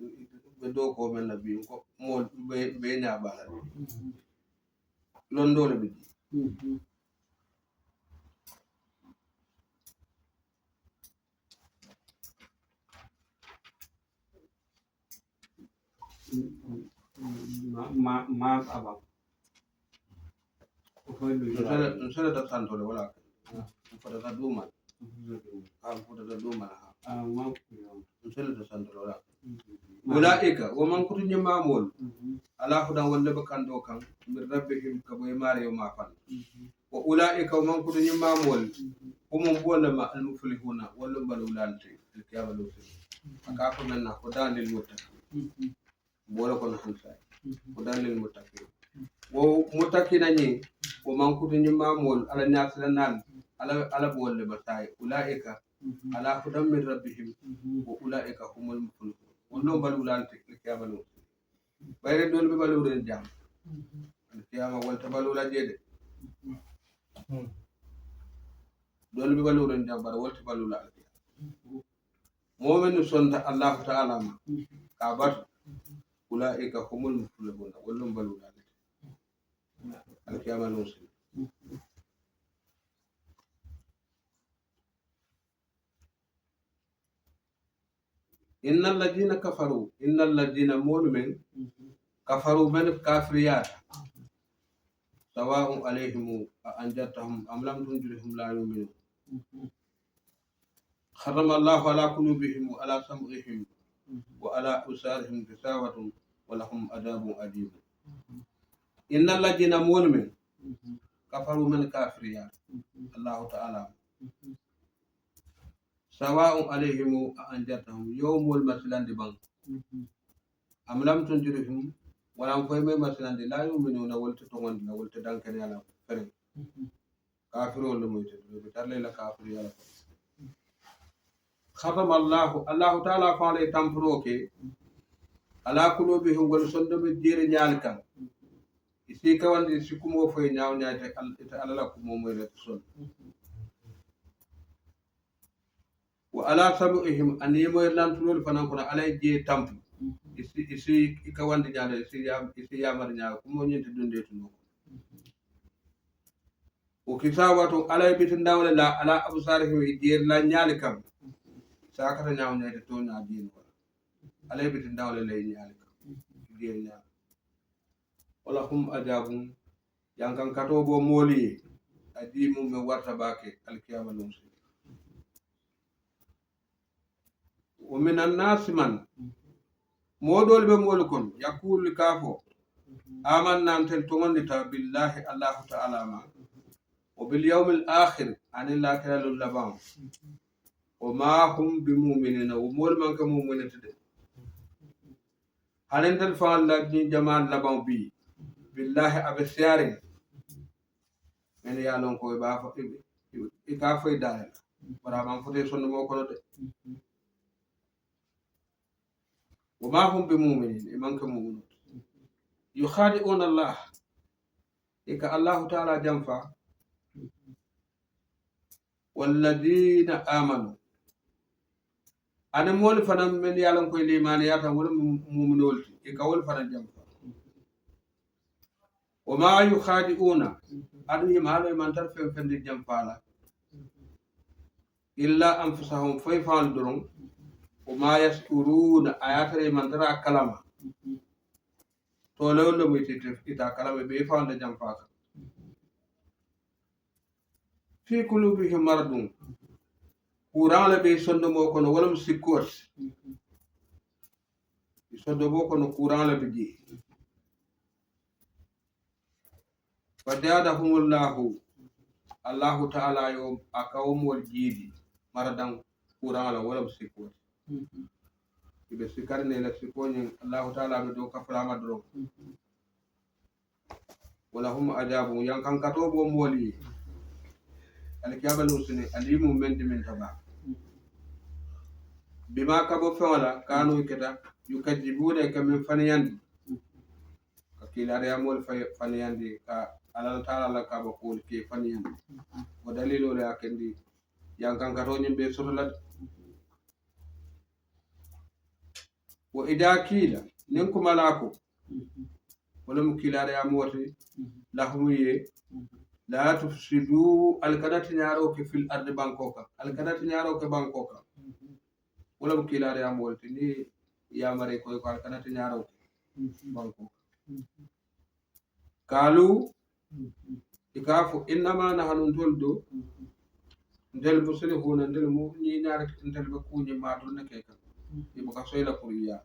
do ko men na bi ko mo be nya bala londo le bi ma aba ko nsele da santo le wala ko da duma ko da duma ma nsele da santo le wala ulaika wa man kutu nyamamol ala hudan walla bakando kan min rabbihim kaboy mare ma fan wa ulaika wa man kutu nyamamol humum bolama al muflihuna walla balulante al kiyamalu aka ko menna ko dalil muttaqin bola ko hansa ko dalil muttaqin wo muttaqina ni wa man kutu nyamamol ala nasilanal ala bolle batay ulaika ala hudan min rabbihim wa ulaika humul muflihun wono balulante kiyamalu bayre dol be baluren jam kiyama walta balula jede dol be baluren jam bar walta balula momen sonta allah ta'ala ma kabar ulaika humul muflihun wono balula al kiyamalu إن الذين كفروا إن الذين مؤمنين كفروا من كافريات سواء عليهم أنجتهم أم لم تنذرهم لا يؤمنون حرم الله على قلوبهم وعلى سمعهم وعلى أبصارهم غشاوة ولهم عذاب أليم إن الذين مؤمنين كفروا من كافريات الله تعالى سواء عليهم أنجتهم يوم المسلان دبان أم لم تنذرهم ولم فهم مسلان لا يؤمنون ولتتوان ولتدانكن على فرن كافرون لميت بترلي لا كافر يا ختم الله تعالى فعل تمبروك على قلوبهم ولسندم الدير نيالك isika wandi sikumo foy nyaaw nyaate ala la ko momoy la son wa ala sabuhim an yemoy lantulol fanan kono alay je tampu isi ka wandi nyaade isi yamar nyaa ko mo nyente dunde tuno o kisawatu alay bitin dawle la ala absarihim idir la nyaali kam sakata nyaaw nyaade to na din ko alay bitin dawle lay nyaali kam idir nyaa wala hum ajabun yankan kato bo moli adi mum me warta bake alkiyama lumsi wa minan nas man modol be mol kon yakul kafo amanna antel to gondita billahi allah ta'ala ma wa bil yawmil akhir anil akhirul labam wa ma hum bimuminina wa mol man ka mu'minata de halentel fa allah ni jamal labam bi billahi abasiyarin men ya lon ko ba fa e ka fay dal bara man fote sonno mo ko de wa ma hum bi mu'minin e man ka mu'min yukhadi'un allah e ka allah ta'ala jamfa walladina amanu ana mol fanam men ya lon ko limani ya tan wala mu'minol e ka wol fanam jamfa وما يخادعون أدني مالو من ترفع فند الجنفالا إلا أنفسهم فيفعل درون وما يشكرون آيات من ترى كلامه تولوا لهم إذا كلامه بيفعل الجنفالا في قلوبهم مرض قرآن لبي صندمو كنو ولم سكوت صندمو كنو قرآن لبي fadadahumullahu allahu ta'ala yo akawmol jiidi maradan kurala wala sikko ibe sikarne la sikkoñin allahu ta'ala be do kaframa doro wala hum ajabu yankankato bo moli alkiyabalu sine alimu mendi min taba bima kabo fawla kanu keta yukajibuna kamin faniyandi kakilare amol faniyandi ka alal taala la kabo ko ke faniyandi wa dalilu la kendi yankankato nyimbe sotolat wa ida kila nin kuma lako wala mu kilare amoti lahumuye la tufsidu alkanati nyaro ke fil ardi bankoka alkanati nyaro ke bankoka wala mu kilare amoti ni yamare ko alkanati nyaro ke bankoka kalu ikafu innama nahnu toldo ndel muslihuna ndel mu ni ñaar ndel ba kuñi matul na kay kan ibu ka soyla pour ya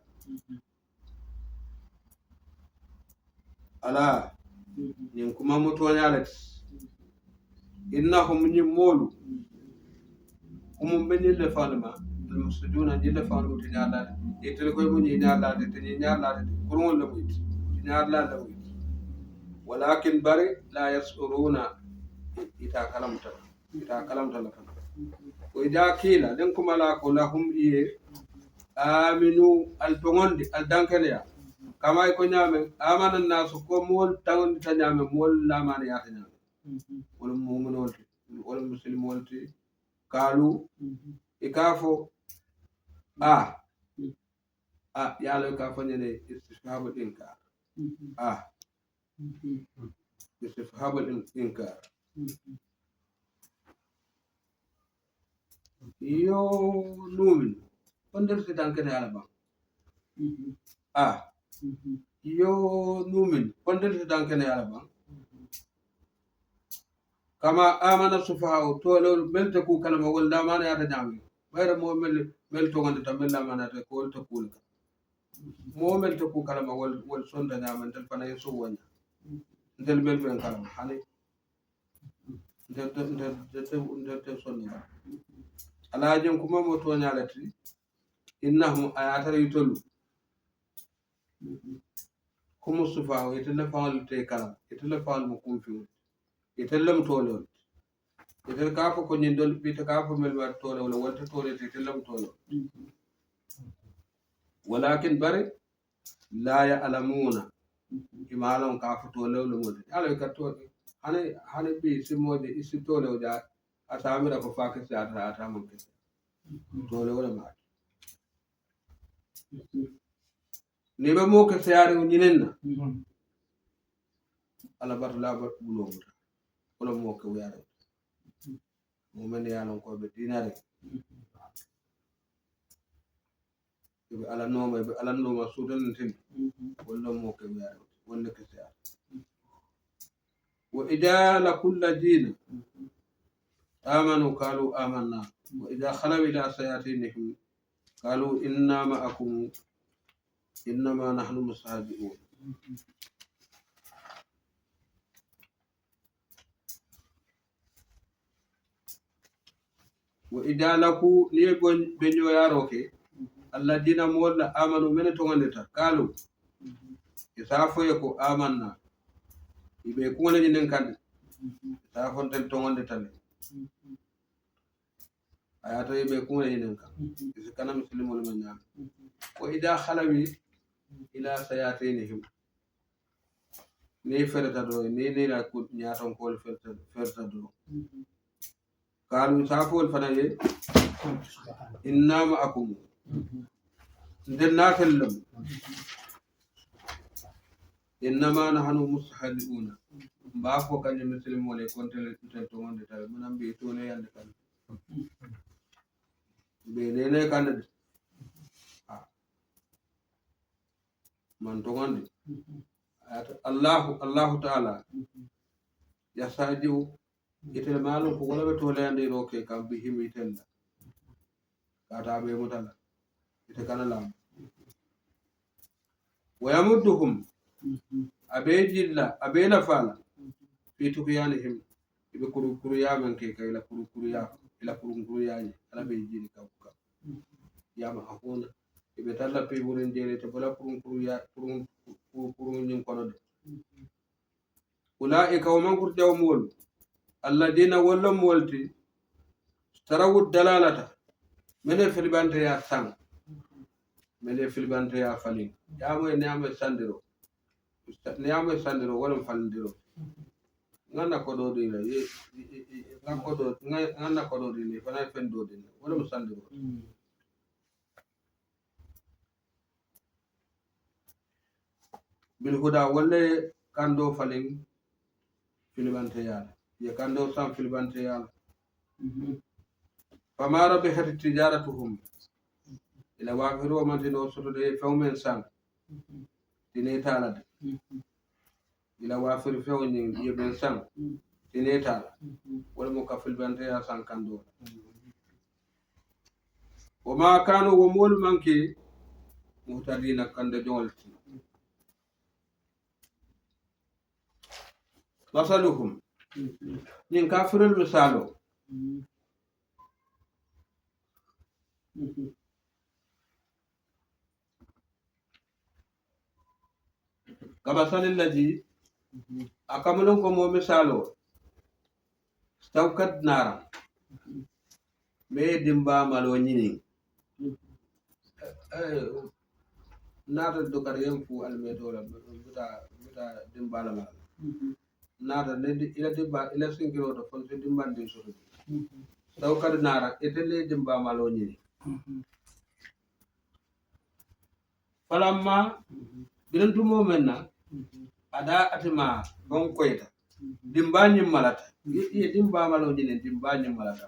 ala ñin kuma mo toñalet innahum ñi molu umum be ñi le falma al musjiduna ñi le falmu ti ñaala e tel koy mu ñi ñaala te ñi ñaala pour won la buit ñaala la buit walakin bari la yasuruna ita kalamta la kan ko ida kila den kuma la ko lahum iye aminu al tongondi al dankeleya kama ko nyame amana nasu ko mol tangondi ta nyame mol lamane ya ta nyame wala mu'minolti wala muslimolti kalu ikafo yalo ka fanyene istifhabul inkar istifhabul inkar yo numin ponder si dankene ala ba yo numin ponder si dankene ala ba kama amana sufaha to lo melte ku kalama wala mana ya nyami bayra mo mel to ngande tamel la mana ta ko to kul mo melte ku kalama wal sonda nyama dal pana yeso wanya ndel mel ben kalama hane ndel sonna alajin kuma mo to nyalati innahum ayatar yutulu kuma sufaha italla faal te kalam italla faal mo kumfi itellam tolol itel kafo ko nyindol bita kafo mel wat tole wala wonta tole itellam tolol walakin bare la ya'lamuna imalon kafo tolol mo ala ka to hane bi simode isi tole ja atamira ko fakka sa ata mo ke tole wala ma ni ba mo ke sayare nyinenna ala bar la bar bulo wala mo ko yaro mo men yalon ko be dinare be ala no ma sudan tin wala mo ko yaro wala ke sa wa idala kullu din amanu qalu amanna wa idha khala ila sayatinihim qalu inna ma'akum innama nahnu mustahzi'un wa idalaku ni benyo yaroke alladina molla amanu men to ngandeta kalu isafo yako amanna ibe ko ngani nen kan isafo tel to ngandeta le ayata ibe ko ngani nen kan iskana muslimul manna wa ida khalawi ila sayatinihim ni ferta do ni la ko nyaaton ko ferta do قالوا سافوا الفنايه إنا معكم ندنا تلم إنما نحن مستهزئون بافو كان مسلم ولا كنت تلتون دتال من بيتونه يند كان بينه كان من توغان الله تعالى يساجو itel malu ko wala be to lande roke kam bi himi tella kata be mutala ite kana lam wa yamudduhum abejilla abela fala fi tughyanihim ibe kuru ya man ke kay la kuru ya ni ala be jini ka ya ma hakuna ibe talla pe wurin jere te bala kuru ya kuru nyin kono de ulaika wa man kurjaw mul alladina wallam walti tarawu dalalata mene filbante ya sang mene filbante ya falin ya moy niamo sandiro wala falindiro ngana ko do dina ngana ko do dina fana fen do dina wala sandiro bil huda wala kando falin filbante ya ye kando sam filbante ya fama rabihat tijaratuhum ila wafiru man tino soto de fawmen sang tine talade ila wafiru fawni yeben sang tine tala wala mo kafil bante ya sang kando wama kanu wa mol manki muhtadina kande jolti masaluhum nin kafirul misalo kabasalil ladhi akamulun ko mo misalo stawkat nara me dimba malo nyini nata do kariyam fu almedola buta dimba la mal nata ne ila dimba ila sinkiro do fon dimba ndi so stawkat nara etele dimba malo nyini falamma birantumo menna ada atima bon koyta dimbañi malata ye dimba malo ñine dimbañi malata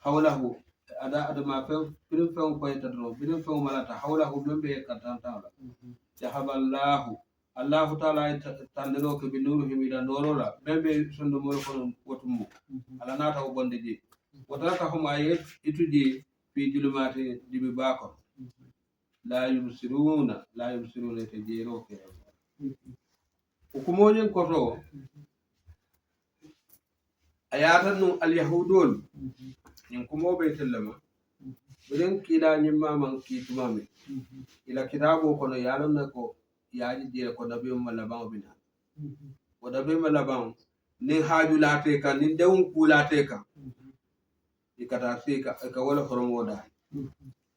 hawlahu ada adama fe birin fe koyta do birin fe malata hawlahu membe katantala jahaballahu allahu taala tandiro ke binuru himida norola membe sondo mo ko wotumo ala nata o bonde di wotaka huma yet itudi fi julumati dibi bako la yubsiruna tajiro ke hukumonin koto ayatan nu al yahudun nin kumo be tellama birin kila nyimma man ki tumame ila kitabo kono yalon ko yaji je ko nabi malaban bina wa nabi malaban ni hajulate kan ni dawun kulate kan ikata sika ka wala horomoda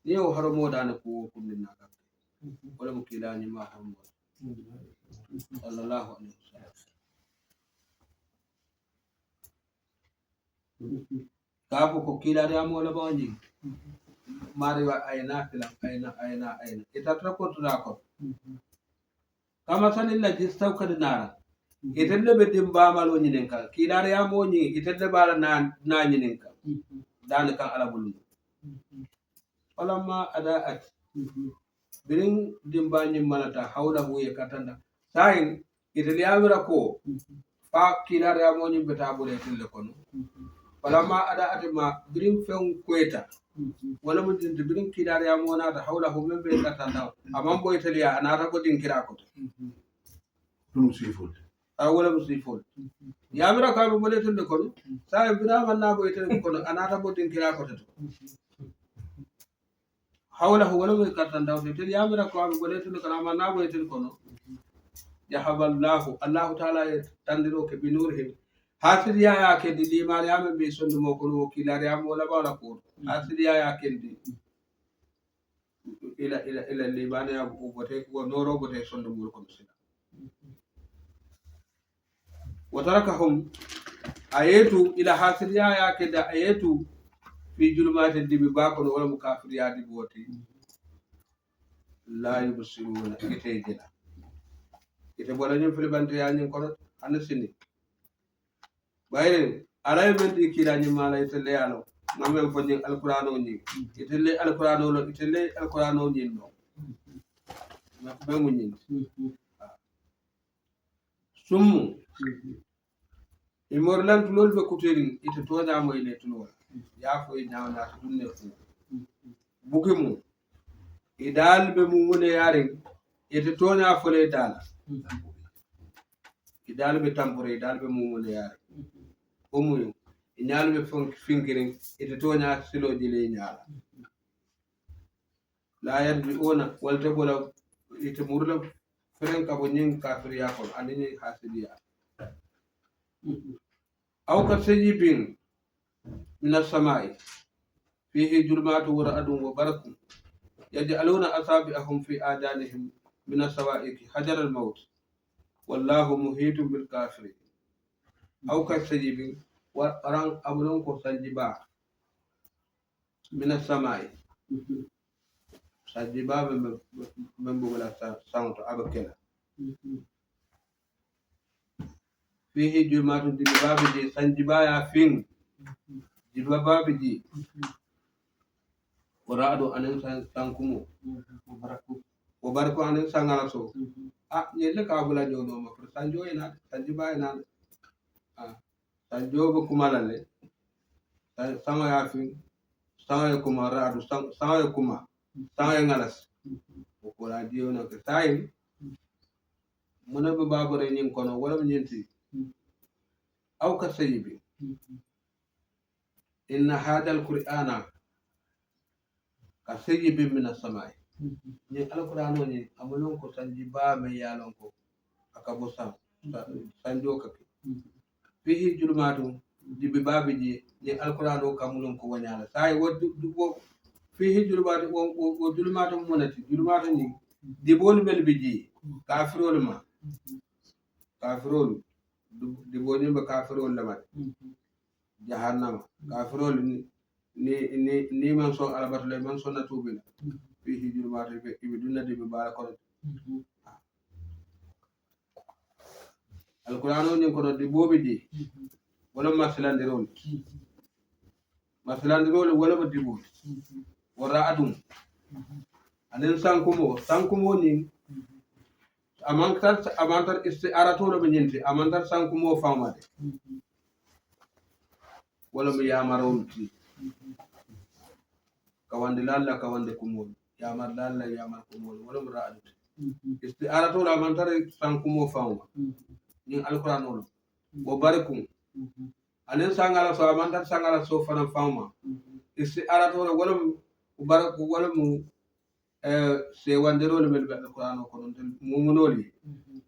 ni o horomoda na ko kunna ka wala mukila ni ma horomoda sallallahu alaihi wasallam kapo ko kila da mo la bawni mari wa ayna filam ayna itatra ko tura ko kama sanin la jistaw kadnara itelle be dimba malo nyinen ka kila da mo nyi itelle bala na nyinen ka dan kan ala bulu falamma adaat birin dimba nyi malata hawla hu yakatanda sayin itelle amira ko fa kila da mo nyi beta bule tille kono falamma adaat ma birin fen koeta wala mo din birin kila da mo na da hawla hu membe katanda amam boy itelle anata ko din kira ko dum siful wala musifol yamira ka be bole tun ko sa bira man na boy tan ko anata bodin kira ko to hawla wala mo katan daw te yamira ko be bole tun ko man na boy tan ko jahaballahu allah taala tandiro ke binurhim hasiriya ya ke di mariama be sondu mo ko kilare am wala bala ko hasiriya ya ke di ila libaniya bote ko noro bote sondu mo ko sila وتركهم ايتو الى حاصل يا كده ايتو في ظلمات الدب باكون ولا مكافر يا دبوتي لا يبصرون كتيجلا كتبولا ني فلبانت يا ني كورت انا سني بايرن اراي بنتي كيلا ني مالا يتل يالو نامل فني القران ني يتل القران لو يتل القران ني نو ما بمو ني سمو imorlan tulol be kuterin ite tonya mo ile tulol ya fo nyawna to dunne fu bugimu idal be mu wone yaren ite tonya fole dala idal be tampore idal be mumule yaare o muyu inyal be finkirin ite tonya silo jile nyala la yadbi ona walte bola ite murla feren ka bo nyin kafir ya ko anini hasidiya aw ka sayyibin min as-sama'i fihi julmatu wa ra'dun wa barakun yaj'aluna asabi'ahum fi adanihim min as-sawa'iqi hajar al-maut wallahu muhitun bil kafirin aw ka sayyibin wa ran abulun ko sanjiba min as-sama'i sanjiba membo wala sound abakela fihi julmatu dibabi di sanjiba ya fin dibabi di warado anen sankumo o barko anen sangala so yelle ka bula jono ma pour sanjo ena sanjiba ena sanjo bo kumalale sanga ya fin sanga ya kuma rado sanga ya kuma sanga ya ngalas ko la dio no ke tay mona be babare nyin kono wala nyenti aw ka sayibi inna hada al-qur'ana ka sayyibin min as-sama'i ni al-qur'ano ni amulon ko sanjiba me yalon ko akabo sanjo ka fihi julmatu dibi babiji ni al-qur'ano kamulon ko wanyala sai woddu fihi julmatu wo julmatu monati julmatu ni dibon bel biji kafirol ma kafirol diboni ba kafirol lama jahannama kafirol ni man so alabatule man so natubila fihi julmatu be ibiduna dibi barakon alqur'ano ni kono dibobi di wala masalandirol wala ba dibo wara adum anen sankumo ni amantar isti'arato lo nyenti amantar sankumo famade wala mi yamarol ti kawande lalla kawande kumol yamar lalla yamar kumol wala mi ra'adu isti'arato lo amantar sankumo fama ni alquran lo wo barakum anen sangala so amantar sangala so fana fama isti'arato lo wala baraku wala mu se wanderole mel be alquran ko non mumunoli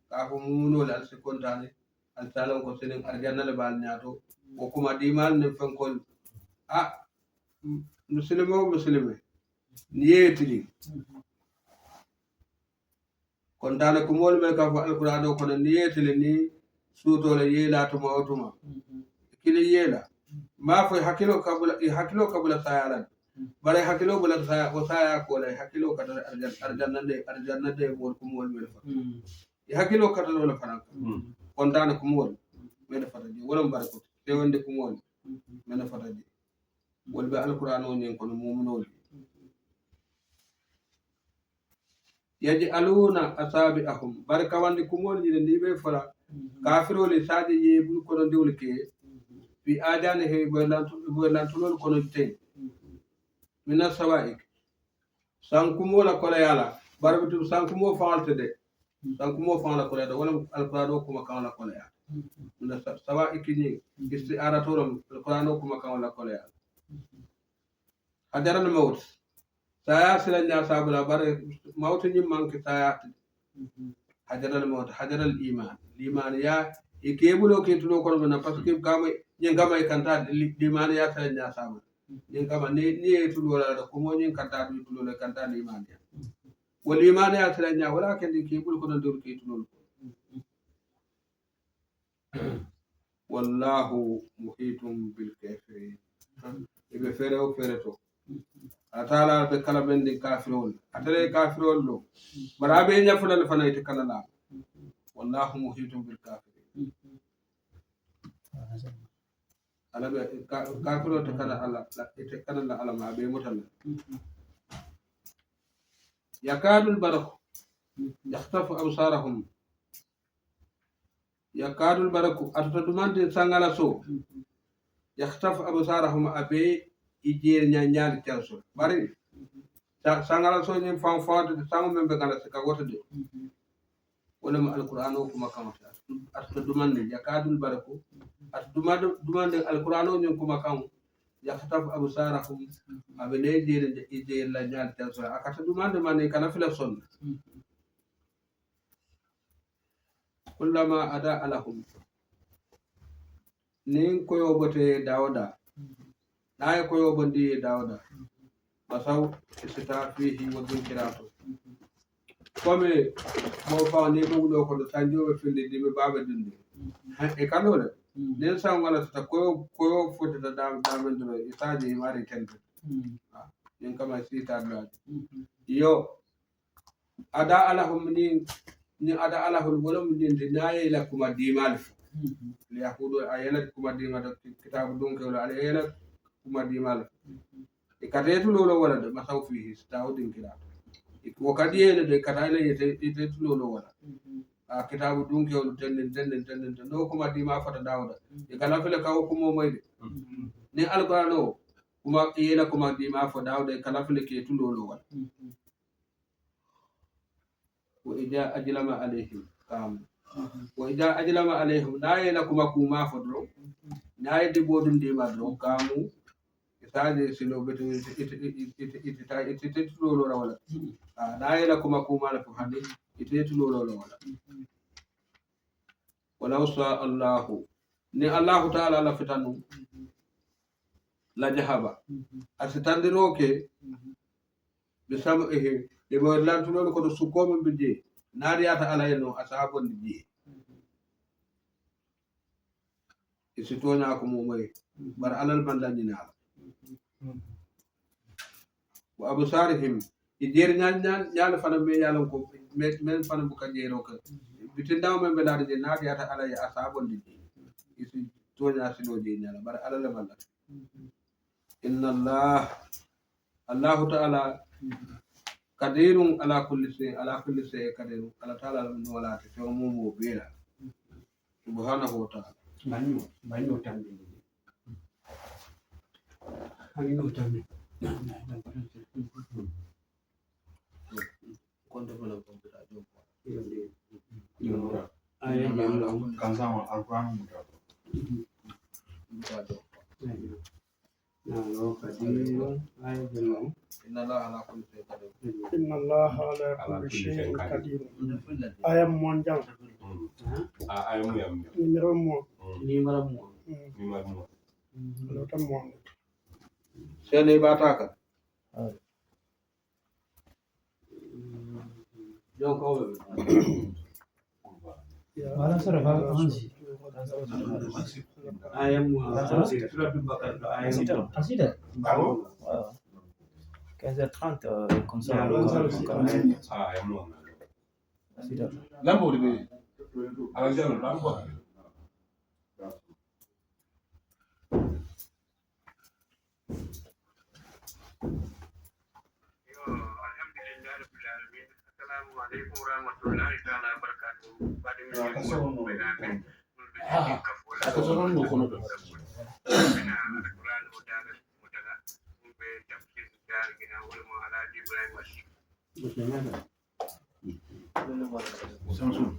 ka ko mumunoli al se kontane al talon ko senen arjanna le bal nyaato o kuma dimal ne fankol muslime niyetili kontane ko mol mel ka ko alquran ko non niyetili ni suto le yela to mawtuma kili yela ma fa hakilo kabula sayalan bare hakilo bula saya ko saya ko lay hakilo kadal arjanna de wol ko mol mel fa hakilo kadal wala fanan kon dana ko mol mel fa di wala barako te wonde ko mol mel fa di wol be alquran on en kono mu'minol yaji aluna asabi'ahum baraka wande ko mol ni be fala kafirol saade yebul kono dewle ke bi adane he bo lantulol kono te mina sawaik sankumo la kola yala barbitu sankumo faalte de sankumo faala kola de wala alqur'ano kuma kan la kola yala mina sawaik ni isti'aratorum alqur'ano kuma kan la kola yala hadaral maut saya silanya sabula bare maut ni manki saya hadaral maut hadaral iman ya ikebulo ketulo ko na parce que kama nyangama ikanta iman ya silanya sabula yin kama ni tulo la ko mo nyin kanta du tulo la kanta ni imani wal imani ya tilanya wala kan ke bul ko dur ke tulo wallahu muhitun bil kafirin ibe fere o fere to atala be kala bendi kafirol atale kafirol lo barabe nyafulal fanay te kala la wallahu muhitun bil kafirin ala be kafiro te kana ala te kana la ala ma be mutalla yakadul barak yakhtafu absarahum yakadul barak atadumande sangala so yakhtafu absarahum abe ijir nyanyal kelso bari sangala so ni fan fan de sangu membe kana se ka woto de wala ma alqur'ano kuma kamata atto dumande yakadul barako at dumande alqur'ano nyon kuma kam yakhtafu absarahum abene jere la nyal tan so akata dumande man kana fila son kullama ada alahum nin koyo bote dawda naye koyo bondi dawda basaw sita fihi wa dhikrato comme mo fawni mo do ko tanjo be findi dibe baba dindi e kanole den sa ngala ta koyo fote da damen do itaje mari kente nin kama sita do yo ada alahum ni ada alahul wolum din naye la kuma dimal li yahudu ayela kuma dimal kitabu dunke wala ayela kuma dimal ikatetu lolo wala de masaw fihi stawdin kila wakati yele de katale itetu lolo wala kitabu dunke wala tenden no kuma dima fata dawda ikala fele kaw kuma moyde ni alqur'ano kuma yela kuma dima fata dawda ikala fele ke tu lolo wala wa ida ajlama alaihim wa ida ajlama alaihim naye la kuma fodro naye de bodum de madro kamu itaje silo beto ite tulolo wala naye la kuma la hande ite tulolo wala wala usa allah ni allah ta'ala la fitanu la jahaba asitandiroke bisamuhi de mo lantulolo ko su ko min bidje naariata alayno asabon bidje isi toña ko mo moy bar alal bandanyina wa absarihim idir nyal fana me yalan ko men fana bu kanjero ko bitindaw men belade je naariata alay asabon bidje isi toña sino je nyala bar alal balla inna allah ta'ala kadirun ala kulli shay kadirun ala ta'ala min wala ta mo bela subhanahu wa ta'ala banyo tambi hanno tambi konde bala ko ta jo yo Ay, Kansama alquran mutato. na lo kadirun ay bello inna allaha ala kulli shay'in qadir inna allaha ala kulli shay'in qadir ayam monjang Ayo mu yam. numéro mo ni maram mo. Ni marmo. lo tam mo sene bataka jonko Malam sore fa anji. Ayam mo. sura bakar do ay Asida. balo 15h30 comme ça. Ayo mu. Asida. Lambo de be. Ala jalo lambo. alhamdulillah rabbil alamin assalamu alaikum warahmatullahi ta'ala wabarakatuh badi mi Akasoron mo kono do. bina alquran o dala mutaga be tafsir dar gina wala mo ala ibrahim wasi Samsung.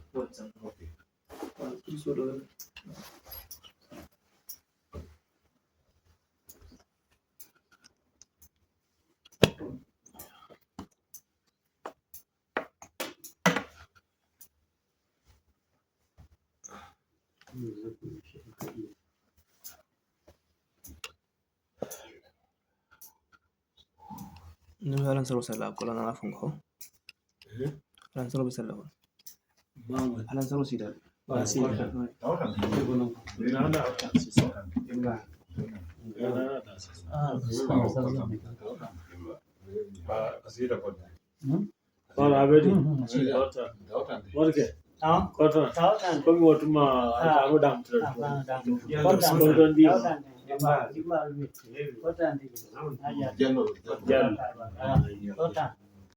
Ni halan soro sala ko lana fun ko. Halan soro bisalla ko. Mama. Halan soro sida. Basi. Tawatan. Nada taxi so. imla Nada taxi. Ba asira ko. Wala abedi. Tawatan. Warke. Đó, Kota. đó là Ko mo tuma amo dam tro. Có đi. có có